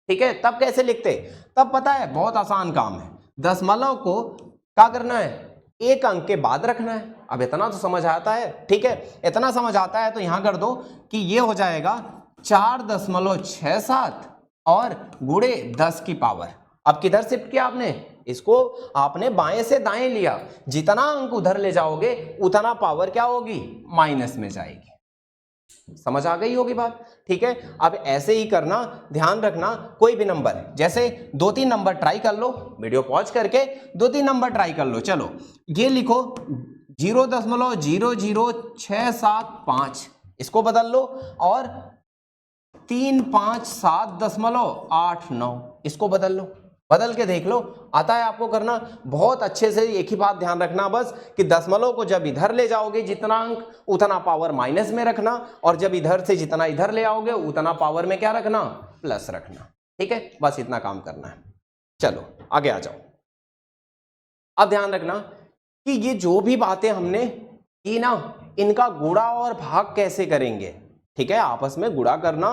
ठीक है तब कैसे लिखते, तब पता है बहुत आसान काम है, दशमलव को क्या करना है एक अंक के बाद रखना है। अब इतना तो समझ आता है, ठीक है इतना समझ आता है तो यहां कर दो कि ये हो जाएगा 4.67 और गुणे 10 की पावर। अब किधर शिफ्ट किया आपने, इसको आपने बाएं से दाएं लिया, जितना अंक उधर ले जाओगे उतना पावर क्या होगी माइनस में जाएगी। समझ आ गई होगी बात। ठीक है, अब ऐसे ही करना, ध्यान रखना कोई भी नंबर, जैसे 2-3 नंबर ट्राई कर लो, वीडियो पॉज करके 2-3 नंबर ट्राई कर लो। चलो ये लिखो 0.00675 इसको बदल लो और 357.89 इसको बदल लो, बदल के देख लो आता है आपको करना। बहुत अच्छे से एक ही बात ध्यान रखना बस कि दशमलव को जब इधर ले जाओगे जितना अंक उतना पावर माइनस में रखना, और जब इधर से जितना इधर ले आओगे उतना पावर में क्या रखना प्लस रखना। ठीक है, बस इतना काम करना है। चलो आगे आ जाओ। अब ध्यान रखना कि ये जो भी बातें हमने की ना इनका गुणा और भाग कैसे करेंगे। ठीक है, आपस में गुणा करना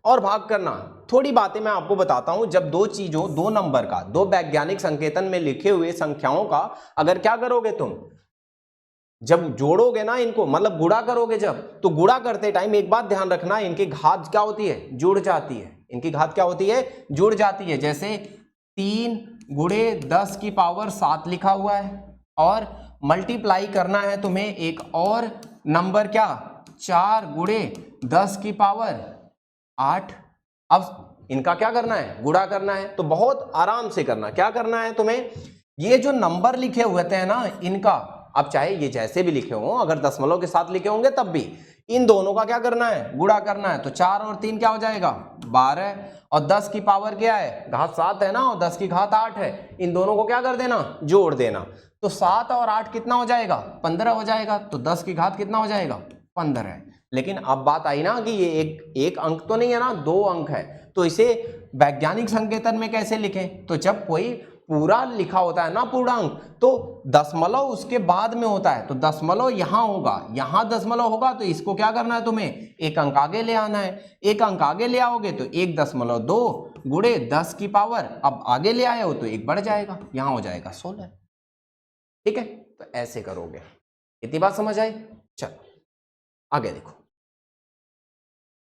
और भाग करना, थोड़ी बातें मैं आपको बताता हूं। जब दो चीजों दो नंबर का दो वैज्ञानिक संकेतन में लिखे हुए संख्याओं का अगर क्या करोगे तुम जब जोड़ोगे ना इनको, मतलब गुणा करोगे जब, तो गुणा करते टाइम एक बात ध्यान रखना इनकी घात क्या होती है जुड़ जाती है, इनकी घात क्या होती है जुड़ जाती है। जैसे 3 गुणे 10 की पावर 7 लिखा हुआ है और मल्टीप्लाई करना है तुम्हें एक और नंबर क्या 4 गुणे 10 की पावर 8। अब इनका क्या करना है, गुणा करना है। तो बहुत आराम से करना, क्या करना है तुम्हें, ये जो नंबर लिखे हुए थे ना इनका, अब चाहे ये जैसे भी लिखे हो, अगर दशमलव के साथ लिखे होंगे तब भी, इन दोनों का क्या करना है, गुणा करना है। तो 4 और 3 क्या हो जाएगा, 12, और 10 की पावर क्या है, घात 7 है ना, और 10 की घात 8 है। इन दोनों को क्या कर देना, जोड़ देना। तो 7 और 8 कितना हो जाएगा, 15 हो जाएगा। तो 10 की घात कितना हो जाएगा, 15 है। लेकिन अब बात आई ना कि ये एक अंक तो नहीं है ना, 2 अंक है। तो इसे वैज्ञानिक संकेतन में कैसे लिखें, तो जब कोई पूरा लिखा होता है ना पूर्णांक, तो दशमलव उसके बाद में होता है। तो दशमलव यहां होगा, यहां दशमलव होगा, तो इसको क्या करना है तुम्हें, एक अंक आगे ले आना है। एक अंक आगे ले आओगे तो 1.2 गुणे 10 की पावर, अब आगे ले आए हो तो 1 बढ़ जाएगा, यहां हो जाएगा 16। ठीक है, तो ऐसे करोगे। इतनी बात समझ आई। चलो आगे देखो,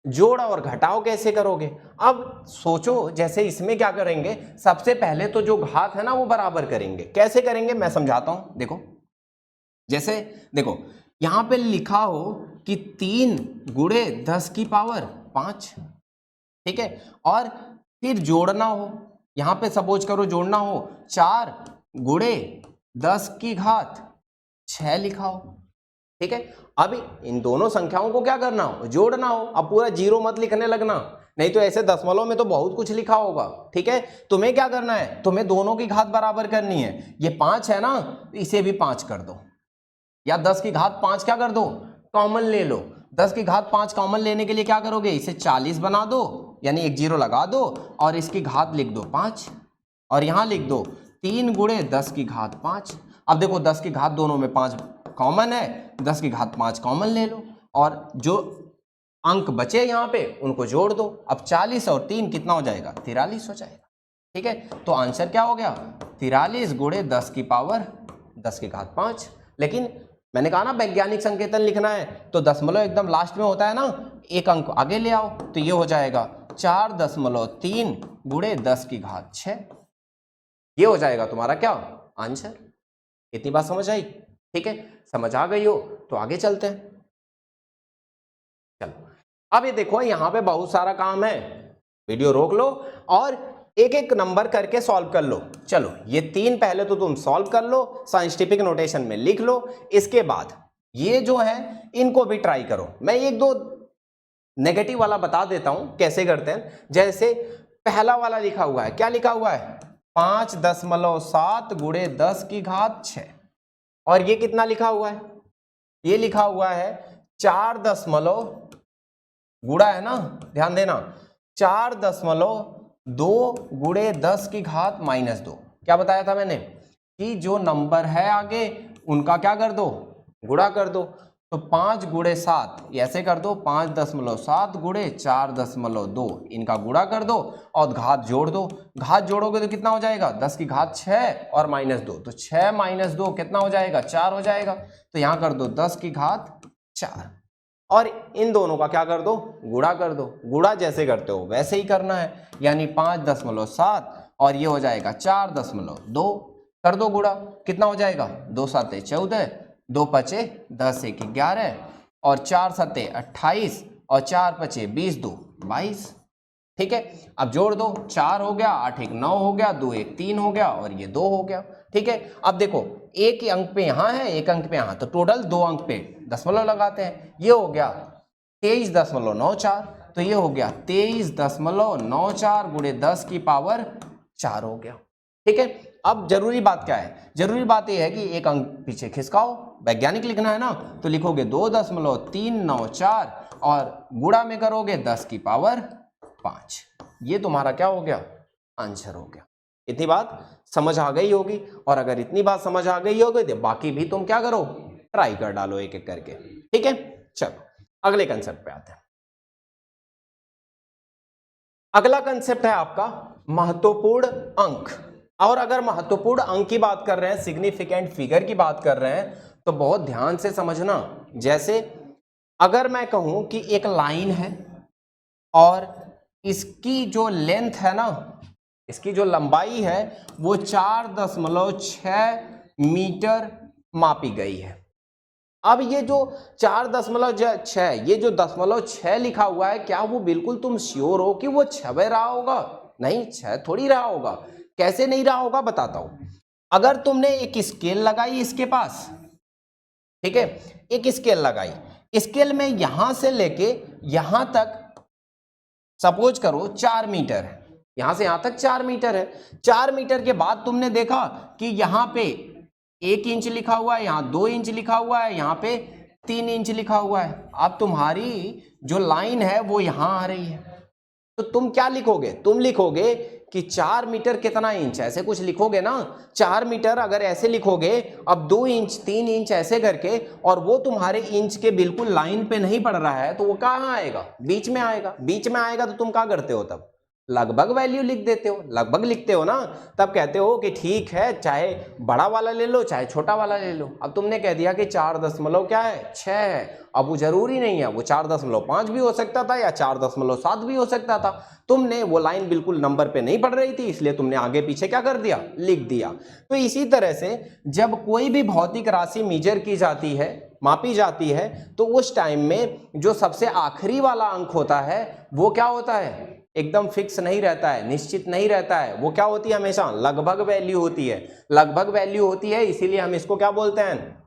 जोड़ और घटाव कैसे करोगे। अब सोचो, जैसे इसमें क्या करेंगे, सबसे पहले तो जो घात है ना वो बराबर करेंगे। कैसे करेंगे मैं समझाता हूं। देखो, जैसे देखो यहां पे लिखा हो कि 3 गुणे 10 की पावर 5, ठीक है, और फिर जोड़ना हो, यहां पे सपोज करो जोड़ना हो 4 गुणे 10 की घात 6 लिखा हो, ठीक है। अब इन दोनों संख्याओं को क्या करना हो, जोड़ना हो। अब पूरा जीरो मत लिखने लगना, नहीं तो ऐसे दशमलव में तो बहुत कुछ लिखा होगा, ठीक है। तुम्हें क्या करना है, तुम्हें दोनों की घात बराबर करनी है। ये 5 है ना, इसे भी 5 कर दो, या 10 की घात 5 क्या कर दो, कॉमन ले लो। 10 की घात 5 कॉमन लेने के लिए क्या करोगे, इसे 40 बना दो, यानी एक जीरो लगा दो, और इसकी घात लिख दो 5, और यहां लिख दो 3 गुणे 10 की घात 5। अब देखो 10 की घात दोनों में 5 कॉमन है, 10 की घात 5 कॉमन ले लो, और जो अंक बचे यहाँ पे उनको जोड़ दो। अब 40 और 3 कितना हो जाएगा, 43 हो जाएगा, ठीक है। तो आंसर क्या हो गया, 43 गुणे 10 की पावर 10 की घात 5। लेकिन मैंने कहा ना वैज्ञानिक संकेतन लिखना है, तो दशमलव एकदम लास्ट में होता है ना, एक अंक आगे ले आओ, तो ये हो जाएगा 4.3 गुणे 10 की घात 6। ये हो जाएगा तुम्हारा क्या आंसर। इतनी बात समझ आई, ठीक है। समझ आ गई हो तो आगे चलते हैं। चलो अब ये देखो, यहां पे बहुत सारा काम है, वीडियो रोक लो और एक एक नंबर करके सॉल्व कर लो। चलो ये 3 पहले तो तुम सॉल्व कर लो, साइंटिफिक नोटेशन में लिख लो। इसके बाद ये जो है इनको भी ट्राई करो। मैं एक दो नेगेटिव वाला बता देता हूं कैसे करते हैं। जैसे पहला वाला लिखा हुआ है, क्या लिखा हुआ है, 5.7 गुणे 10 की घात 6, और ये कितना लिखा हुआ है, ये लिखा हुआ है 4 गुणा है ना, ध्यान देना, 4.2 गुणे 10 की घात -2। क्या बताया था मैंने कि जो नंबर है आगे उनका क्या कर दो, गुणा कर दो। तो 5 गुणे 7 ऐसे कर दो, 5.7 गुणे 4.2, इनका गुणा कर दो और घात जोड़ दो। घात जोड़ोगे तो कितना हो जाएगा, 10 की घात 6 और -2, तो 6 - 2 कितना हो जाएगा, 4 हो जाएगा। तो यहां कर दो 10 की घात 4, और इन दोनों का क्या कर दो, गुणा कर दो। गुणा जैसे करते हो वैसे ही करना है, यानी 5.7 और ये हो जाएगा 4.2, कर दो गुणा, कितना हो जाएगा, 2 × 7 = 14, 2 × 5 = 10, 1 = 11, और 4 × 7 = 28, और 4 × 5 = 20, 2 = 22, ठीक है। अब जोड़ दो, 4 हो गया, 8 × 1 = 9 हो गया, 2 × 1 = 3 हो गया, और ये 2 हो गया, ठीक है। अब देखो एक ही अंक पे यहाँ है, एक अंक पे यहाँ, तो टोटल 2 अंक पे दशमलव लगाते हैं। ये हो गया 23.94, तो ये हो गया 23.94 गुणे 10 की पावर 4 हो गया, ठीक है। अब जरूरी बात क्या है, जरूरी बात यह है कि एक अंक पीछे खिसकाओ, वैज्ञानिक लिखना है ना, तो लिखोगे 2.394 और गुणा में करोगे 10 की पावर 5। ये तुम्हारा क्या हो गया, आंसर हो गया। इतनी बात समझ आ गई होगी, और अगर इतनी बात समझ आ गई होगी तो बाकी भी तुम क्या करो, ट्राई कर डालो एक एक करके, ठीक है। चलो अगले कंसेप्ट पे आते हैं। अगला कंसेप्ट है आपका महत्वपूर्ण अंक। और अगर महत्वपूर्ण अंक की बात कर रहे हैं, सिग्निफिकेंट फिगर की बात कर रहे हैं, तो बहुत ध्यान से समझना। जैसे अगर मैं कहूं कि एक लाइन है और इसकी जो लेंथ है ना, इसकी जो लंबाई है वो 4.6 मीटर मापी गई है, अब ये जो 4.6 ये जो 0.6 लिखा हुआ है, क्या वो बिल्कुल तुम श्योर हो कि वो 6 रहा होगा? नहीं, 6 थोड़ी रहा होगा। कैसे नहीं रहा होगा बताता हूं। अगर तुमने एक स्केल लगाई इसके पास, ठीक है, एक स्केल लगाई, स्केल में यहां से लेके यहां तक सपोज करो 4 मीटर है, यहां से यहां तक 4 मीटर है। 4 मीटर के बाद तुमने देखा कि यहां पे 1 इंच लिखा हुआ है, यहाँ 2 इंच लिखा हुआ है, यहाँ पे 3 इंच लिखा हुआ है। अब तुम्हारी जो लाइन है वो यहाँ आ रही है, तो तुम क्या लिखोगे? तुम लिखोगे कि 4 मीटर कितना इंच, ऐसे कुछ लिखोगे ना। 4 मीटर अगर ऐसे लिखोगे, अब 2 इंच 3 इंच ऐसे करके, और वो तुम्हारे इंच के बिल्कुल लाइन पे नहीं पड़ रहा है, तो वो कहाँ आएगा? बीच में आएगा। बीच में आएगा तो तुम क्या करते हो? तब लगभग वैल्यू लिख देते हो, लगभग लिखते हो ना। तब कहते हो कि ठीक है, चाहे बड़ा वाला ले लो चाहे छोटा वाला ले लो। अब तुमने कह दिया कि 4.6 है, अब वो जरूरी नहीं है, वो 4.5 भी हो सकता था या 4.7 भी हो सकता था। तुमने वो लाइन बिल्कुल नंबर पे नहीं पड़ रही थी, इसलिए तुमने आगे पीछे क्या कर दिया? लिख दिया। तो इसी तरह से जब कोई भी भौतिक राशि मेजर की जाती है, मापी जाती है, तो उस टाइम में जो सबसे आखिरी वाला अंक होता है वो क्या होता है? एकदम फिक्स नहीं रहता है, निश्चित नहीं रहता है। वो क्या होती है? हमेशा लगभग वैल्यू होती है। लगभग वैल्यू होती है, इसीलिए हम इसको क्या बोलते हैं?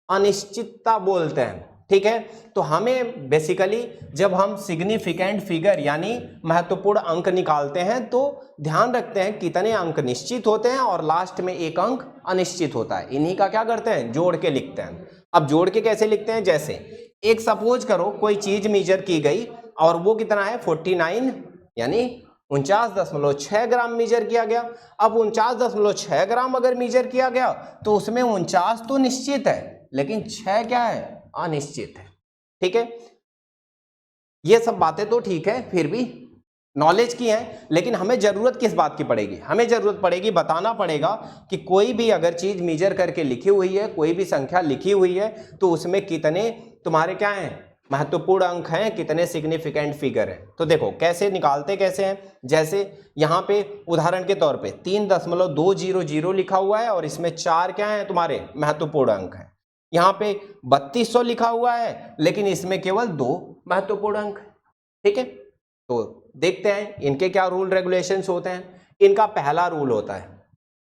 अनिश्चितता बोलते हैं। ठीक है, तो हमें बेसिकली जब हम सिग्निफिकेंट फिगर यानी महत्वपूर्ण अंक निकालते हैं, तो ध्यान रखते हैं कितने अंक निश्चित होते हैं और लास्ट में एक अंक अनिश्चित होता है। इन्हीं का क्या करते हैं? जोड़ के लिखते हैं। अब जोड़ के कैसे लिखते हैं? जैसे एक सपोज करो कोई चीज मेजर की गई और वो कितना है? 49 यानी 49.6 ग्राम मेजर किया गया। अब 49.6 ग्राम अगर मेजर किया गया तो उसमें 49 तो निश्चित है, लेकिन 6 क्या है? अनिश्चित है। ठीक है, ये सब बातें तो ठीक है, फिर भी नॉलेज की है, लेकिन हमें जरूरत किस बात की पड़ेगी? हमें जरूरत पड़ेगी, बताना पड़ेगा कि कोई भी अगर चीज मेजर करके लिखी हुई है, कोई भी संख्या लिखी हुई है, तो उसमें कितने तुम्हारे क्या हैं? महत्वपूर्ण अंक हैं, कितने सिग्निफिकेंट फिगर है। तो देखो कैसे निकालते कैसे हैं। जैसे यहाँ पे उदाहरण के तौर पे 3.200 लिखा हुआ है और इसमें 4 क्या है? तुम्हारे महत्वपूर्ण अंक है। यहाँ पे 3200 लिखा हुआ है, लेकिन इसमें केवल 2 महत्वपूर्ण अंक है। ठीक है, तो देखते हैं इनके क्या रूल रेगुलेशंस होते हैं। इनका पहला रूल होता है,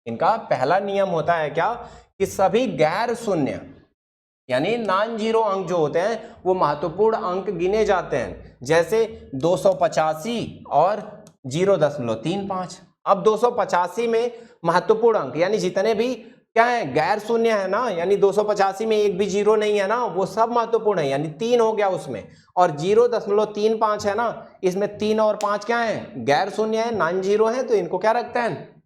इनका पहला नियम होता है क्या? कि सभी गैर शून्य यानी नॉन जीरो अंक जो होते हैं वो महत्वपूर्ण अंक गिने जाते हैं। जैसे 285 और 0.35। अब 285 में महत्वपूर्ण अंक यानी जितने भी क्या है? गैर शून्य है ना, यानी 285 में एक भी जीरो नहीं है ना, वो सब महत्वपूर्ण है, यानी 3 हो गया उसमें। और 0.35 है ना, इसमें 3 और 5 क्या है? गैर शून्य है, नॉन जीरो है, तो इनको क्या रखते हैं?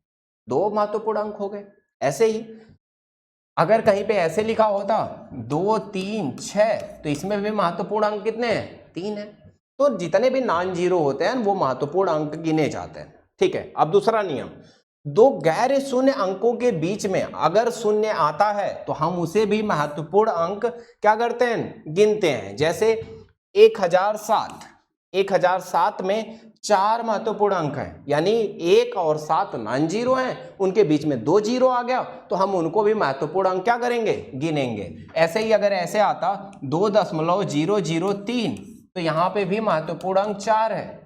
2 महत्वपूर्ण अंक हो गए। ऐसे ही अगर कहीं पे ऐसे लिखा होता 2 3 6, तो इसमें भी महत्वपूर्ण अंक कितने हैं? 3 है। तो जितने भी नॉन जीरो होते हैं वो महत्वपूर्ण अंक गिने जाते हैं। ठीक है, अब दूसरा नियम, 2 गैर शून्य अंकों के बीच में अगर शून्य आता है तो हम उसे भी महत्वपूर्ण अंक क्या करते हैं? गिनते हैं। जैसे 1007 में 4 महत्वपूर्ण अंक हैं, यानी 1 और 7 नॉन जीरो हैं, उनके बीच में 2 जीरो आ गया, तो हम उनको भी महत्वपूर्ण अंक क्या करेंगे? गिनेंगे। ऐसे ही अगर ऐसे आता 2.003, तो यहाँ पे भी महत्वपूर्ण अंक 4 है।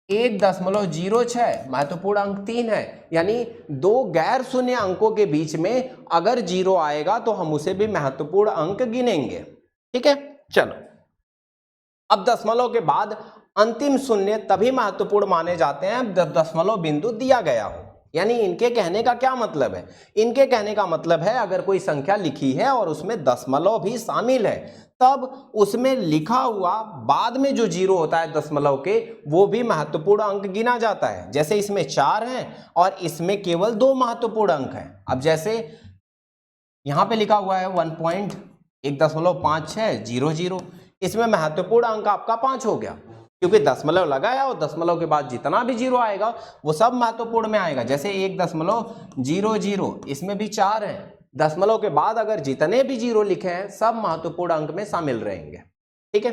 1.06 महत्वपूर्ण अंक 3 है, यानी 2 गैर शून्य अंकों के बीच में अगर जीरो आएगा तो हम उसे भी महत्वपूर्ण अंक गिनेंगे। ठीक है, चलो अब दशमलव के बाद अंतिम शून्य तभी महत्वपूर्ण माने जाते हैं जब दशमलव बिंदु दिया गया हो। यानी इनके कहने का क्या मतलब है? इनके कहने का मतलब है अगर कोई संख्या लिखी है और उसमें दशमलव भी शामिल है, तब उसमें लिखा हुआ बाद में जो जीरो होता है दशमलव के, वो भी महत्वपूर्ण अंक गिना जाता है। जैसे इसमें 4 हैं और इसमें केवल 2 महत्वपूर्ण अंक हैं। अब जैसे यहां पे लिखा हुआ है 1.5600, इसमें महत्वपूर्ण अंक आपका 5 हो गया, क्योंकि दशमलव लगाया और दशमलव के बाद जितना भी जीरो आएगा वो सब महत्वपूर्ण में आएगा। जैसे 1.00, इसमें भी 4 है, दशमलव के बाद अगर जितने भी जीरो लिखे हैं सब महत्वपूर्ण अंक में शामिल रहेंगे। ठीक है,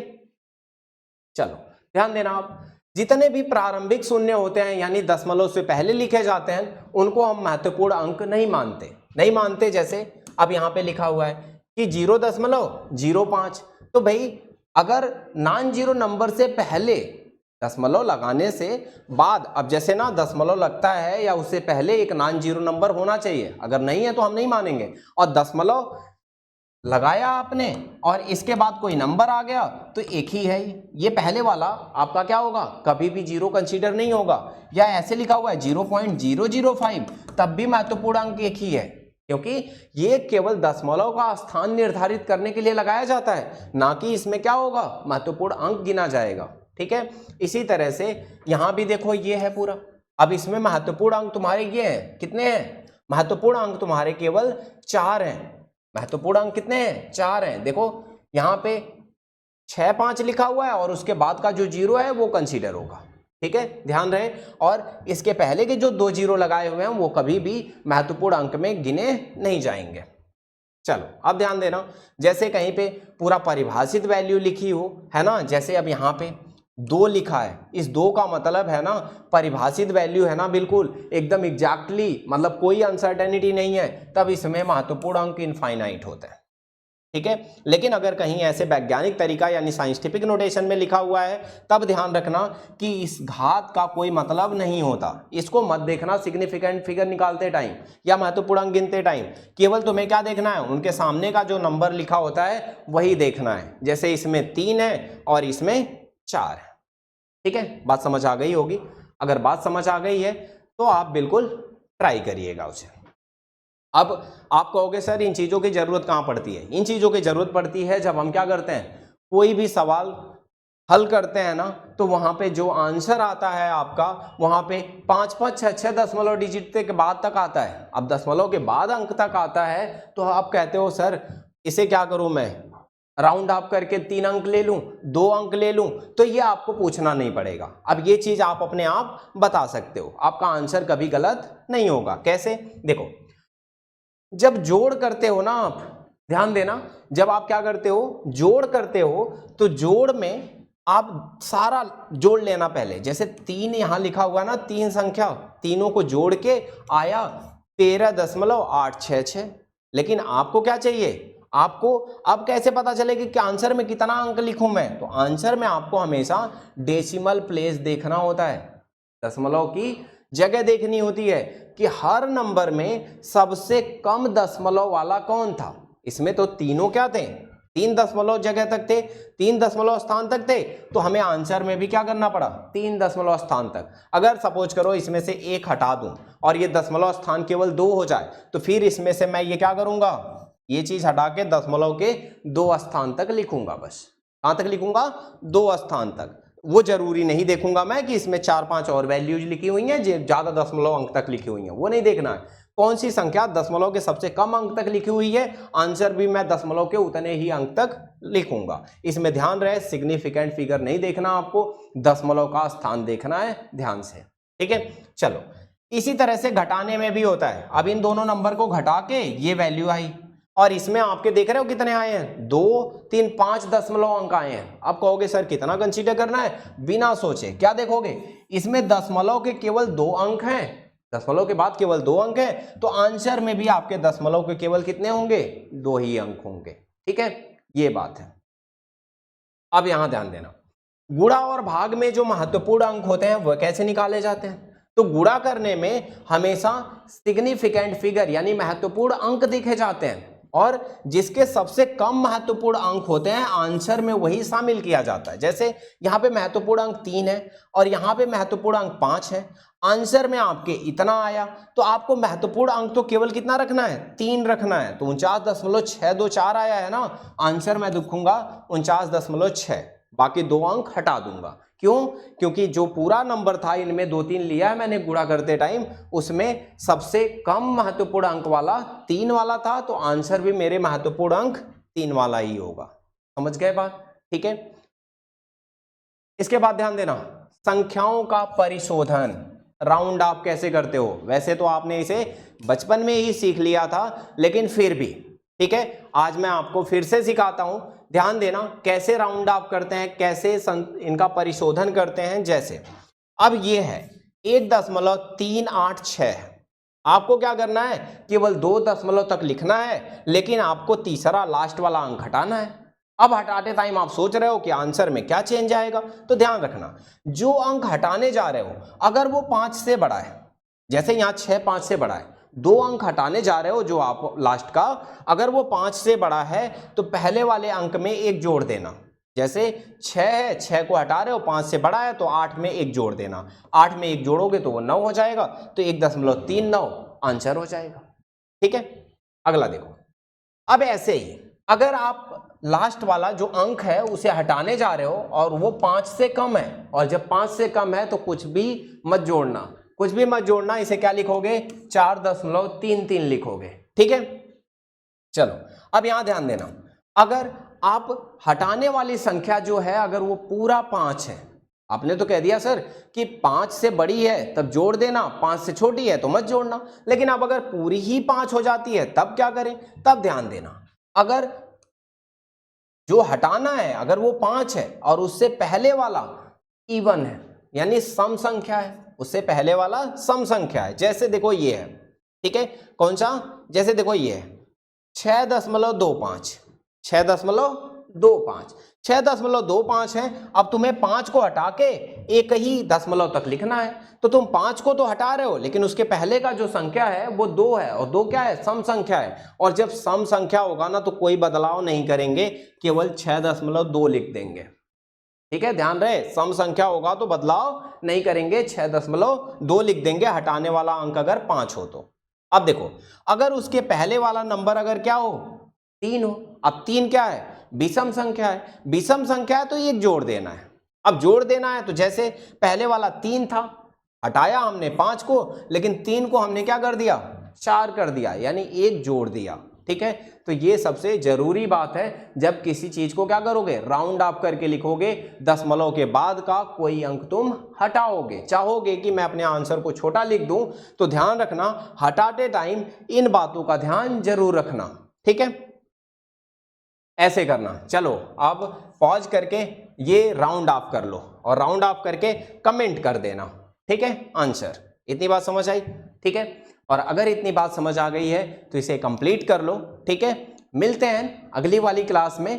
चलो ध्यान देना आप, जितने भी प्रारंभिक शून्य होते हैं यानी दशमलव से पहले लिखे जाते हैं, उनको हम महत्वपूर्ण अंक नहीं मानते। जैसे अब यहाँ पे लिखा हुआ है कि 0.05। तो भाई अगर नॉन जीरो नंबर से पहले दशमलव लगाने से बाद, अब जैसे ना दशमलव लगता है या उससे पहले एक नॉन जीरो नंबर होना चाहिए, अगर नहीं है तो हम नहीं मानेंगे। और दशमलव लगाया आपने और इसके बाद कोई नंबर आ गया तो एक ही है, ये पहले वाला आपका क्या होगा, कभी भी जीरो कंसीडर नहीं होगा। या ऐसे लिखा हुआ है 0.005, तब भी महत्वपूर्ण अंक एक ही है, क्योंकि ये केवल दशमलव का स्थान निर्धारित करने के लिए लगाया जाता है, ना कि इसमें क्या होगा, महत्वपूर्ण अंक गिना जाएगा। ठीक है, इसी तरह से यहां भी देखो ये है पूरा। अब इसमें महत्वपूर्ण अंक तुम्हारे ये हैं, कितने हैं, महत्वपूर्ण अंक तुम्हारे केवल 4 हैं। महत्वपूर्ण अंक कितने हैं, 4 हैं। देखो यहाँ पे 6 5 लिखा हुआ है और उसके बाद का जो जीरो है वो कंसीडर होगा। ठीक है, ध्यान रहे। और इसके पहले के जो 2 जीरो लगाए हुए हैं वो कभी भी महत्वपूर्ण अंक में गिने नहीं जाएंगे। चलो अब ध्यान देना, जैसे कहीं पे पूरा परिभाषित वैल्यू लिखी हो, है ना, जैसे अब यहाँ पे 2 लिखा है, इस 2 का मतलब है ना परिभाषित वैल्यू है ना, बिल्कुल एकदम एग्जैक्टली, मतलब कोई अनसर्टेनिटी नहीं है, तब इसमें महत्वपूर्ण अंक इनफाइनाइट होता है। ठीक है, लेकिन अगर कहीं ऐसे वैज्ञानिक तरीका यानी साइंटिफिक नोटेशन में लिखा हुआ है, तब ध्यान रखना कि इस घात का कोई मतलब नहीं होता। इसको मत देखना सिग्निफिकेंट फिगर निकालते टाइम या महत्वपूर्ण अंक गिनते टाइम, केवल तुम्हें क्या देखना है, उनके सामने का जो नंबर लिखा होता है वही देखना है। जैसे इसमें 3 है और इसमें 4 है। ठीक है, बात समझ आ गई होगी। अगर बात समझ आ गई है तो आप बिल्कुल ट्राई करिएगा उसे। अब आप कहोगे सर इन चीजों की जरूरत कहां पड़ती है, इन चीजों की जरूरत पड़ती है जब हम क्या करते हैं, कोई भी सवाल हल करते हैं ना, तो वहां पे जो आंसर आता है आपका, वहां पे 5 5 6 6 दशमलव डिजिट के बाद तक आता है। अब दशमलव के बाद अंक तक आता है तो आप कहते हो सर इसे क्या करूं मैं, राउंड अप करके 3 अंक ले लूं, 2 अंक ले लूं, तो ये आपको पूछना नहीं पड़ेगा। अब ये चीज आप अपने आप बता सकते हो, आपका आंसर कभी गलत नहीं होगा। कैसे, देखो जब जोड़ करते हो ना आप, ध्यान देना, जब आप क्या करते हो, जोड़ करते हो, तो जोड़ में आप सारा जोड़ लेना पहले। जैसे 3 यहां लिखा हुआ ना, 3 संख्या, तीनों को जोड़ के आया 13.866। लेकिन आपको क्या चाहिए, आपको अब कैसे पता चलेगा कि आंसर में कितना अंक लिखूं मैं, तो आंसर में आपको हमेशा डेसिमल प्लेस देखना होता है, दशमलव की जगह देखनी होती है कि हर नंबर में सबसे कम दशमलव वाला कौन था। इसमें तो तीनों क्या थे, 3 दशमलव जगह तक थे, 3 दशमलव स्थान तक थे, तो हमें आंसर में भी क्या करना पड़ा, 3 दशमलव स्थान तक। अगर सपोज करो इसमें से 1 हटा दूं और ये दशमलव स्थान केवल 2 हो जाए, तो फिर इसमें से मैं ये क्या करूंगा, ये चीज हटा के दशमलव के 2 स्थान तक लिखूंगा, बस कहां तक लिखूंगा, 2 स्थान तक। वो जरूरी नहीं देखूंगा मैं कि इसमें 4 5 और वैल्यूज लिखी हुई हैं, ज्यादा दशमलव अंक तक लिखी हुई हैं, वो नहीं देखना है। कौन सी संख्या दशमलव के सबसे कम अंक तक लिखी हुई है, आंसर भी मैं दशमलव के उतने ही अंक तक लिखूंगा। इसमें ध्यान रहे सिग्निफिकेंट फिगर नहीं देखना, आपको दशमलव का स्थान देखना है ध्यान से। ठीक है, चलो इसी तरह से घटाने में भी होता है। अब इन दोनों नंबर को घटा के ये वैल्यू आई और इसमें आपके देख रहे हो कितने आए हैं, 2 3 5 दशमलव अंक आए हैं। अब कहोगे सर कितना कंसीडर करना है, बिना सोचे क्या देखोगे, इसमें दशमलव के केवल 2 अंक हैं, दशमलव के बाद केवल 2 अंक हैं, तो आंसर में भी आपके दशमलव के केवल कितने होंगे, 2 ही अंक होंगे। ठीक है, ये बात है। अब यहां ध्यान देना, गुणा और भाग में जो महत्वपूर्ण अंक होते हैं वह कैसे निकाले जाते हैं। तो गुणा करने में हमेशा सिग्निफिकेंट फिगर यानी महत्वपूर्ण अंक देखे जाते हैं, और जिसके सबसे कम महत्वपूर्ण अंक होते हैं आंसर में वही शामिल किया जाता है। जैसे यहाँ पे महत्वपूर्ण अंक 3 है और यहाँ पे महत्वपूर्ण अंक 5 है, आंसर में आपके इतना आया, तो आपको महत्वपूर्ण अंक तो केवल कितना रखना है, 3 रखना है। तो 49.624 आया है ना, आंसर मैं लिखूंगा 49.6, बाकी 2 अंक हटा दूंगा। क्यों, क्योंकि जो पूरा नंबर था इनमें 2 3 लिया है मैंने गुणा करते टाइम, उसमें सबसे कम महत्वपूर्ण अंक वाला 3 वाला था, तो आंसर भी मेरे महत्वपूर्ण अंक 3 वाला ही होगा। समझ गए बात। ठीक है, इसके बाद ध्यान देना, संख्याओं का परिशोधन, राउंड आप कैसे करते हो। वैसे तो आपने इसे बचपन में ही सीख लिया था, लेकिन फिर भी ठीक है, आज मैं आपको फिर से सिखाता हूं। ध्यान देना कैसे राउंड ऑफ करते हैं, कैसे इनका परिशोधन करते हैं। जैसे अब ये है 1.386 है, आपको क्या करना है, केवल 2 दशमलव तक लिखना है, लेकिन आपको तीसरा लास्ट वाला अंक हटाना है। अब हटाते टाइम आप सोच रहे हो कि आंसर में क्या चेंज आएगा, तो ध्यान रखना जो अंक हटाने जा रहे हो अगर वो 5 से बड़ा है, जैसे यहाँ 6 5 से बड़ा है, 2 अंक हटाने जा रहे हो जो आप लास्ट का, अगर वो 5 से बड़ा है तो पहले वाले अंक में 1 जोड़ देना। जैसे 6 है, 6 को हटा रहे हो, 5 से बड़ा है तो 8 में 1 जोड़ देना, 8 में 1 जोड़ोगे तो वो 9 हो जाएगा, तो 1.39 आंसर हो जाएगा। ठीक है, अगला देखो। अब ऐसे ही अगर आप लास्ट वाला जो अंक है उसे हटाने जा रहे हो और वो 5 से कम है, और जब 5 से कम है तो कुछ भी मत जोड़ना, कुछ भी मत जोड़ना, इसे क्या लिखोगे, 4.33 लिखोगे। ठीक है, चलो अब यहां ध्यान देना, अगर आप हटाने वाली संख्या जो है अगर वो पूरा 5 है, आपने तो कह दिया सर कि 5 से बड़ी है तब जोड़ देना, 5 से छोटी है तो मत जोड़ना, लेकिन अब अगर पूरी ही 5 हो जाती है तब क्या करें, तब ध्यान देना, अगर जो हटाना है अगर वो 5 है और उससे पहले वाला इवन है यानी सम संख्या है, उससे पहले वाला सम संख्या है, जैसे देखो ये है, ठीक है, कौन सा, जैसे देखो ये है 6.25, 6.25, 6.25 है। अब तुम्हें 5 को हटा के एक ही दशमलव तक लिखना है, तो तुम 5 को तो हटा रहे हो लेकिन उसके पहले का जो संख्या है वो 2 है, और 2 क्या है, सम संख्या है, और जब सम संख्या होगा ना तो कोई बदलाव नहीं करेंगे, केवल 6.2 लिख देंगे। ठीक है, ध्यान रहे, सम संख्या होगा तो बदलाव नहीं करेंगे, 6.2 लिख देंगे, हटाने वाला अंक अगर 5 हो तो। अब देखो, अगर उसके पहले वाला नंबर अगर क्या हो, 3 हो, अब 3 क्या है, विषम संख्या है, विषम संख्या है तो 1 जोड़ देना है। अब जोड़ देना है तो जैसे पहले वाला 3 था, हटाया हमने 5 को, लेकिन 3 को हमने क्या कर दिया, 4 कर दिया, यानी 1 जोड़ दिया। ठीक है, तो ये सबसे जरूरी बात है, जब किसी चीज को क्या करोगे, राउंड ऑफ करके लिखोगे, दशमलव के बाद का कोई अंक तुम हटाओगे, चाहोगे कि मैं अपने आंसर को छोटा लिख दूं, तो ध्यान रखना हटाते टाइम इन बातों का ध्यान जरूर रखना। ठीक है, ऐसे करना। चलो अब पॉज करके ये राउंड ऑफ कर लो, और राउंड ऑफ करके कमेंट कर देना। ठीक है, आंसर, इतनी बात समझ आई। ठीक है, और अगर इतनी बात समझ आ गई है तो इसे कंप्लीट कर लो। ठीक है, मिलते हैं अगली वाली क्लास में।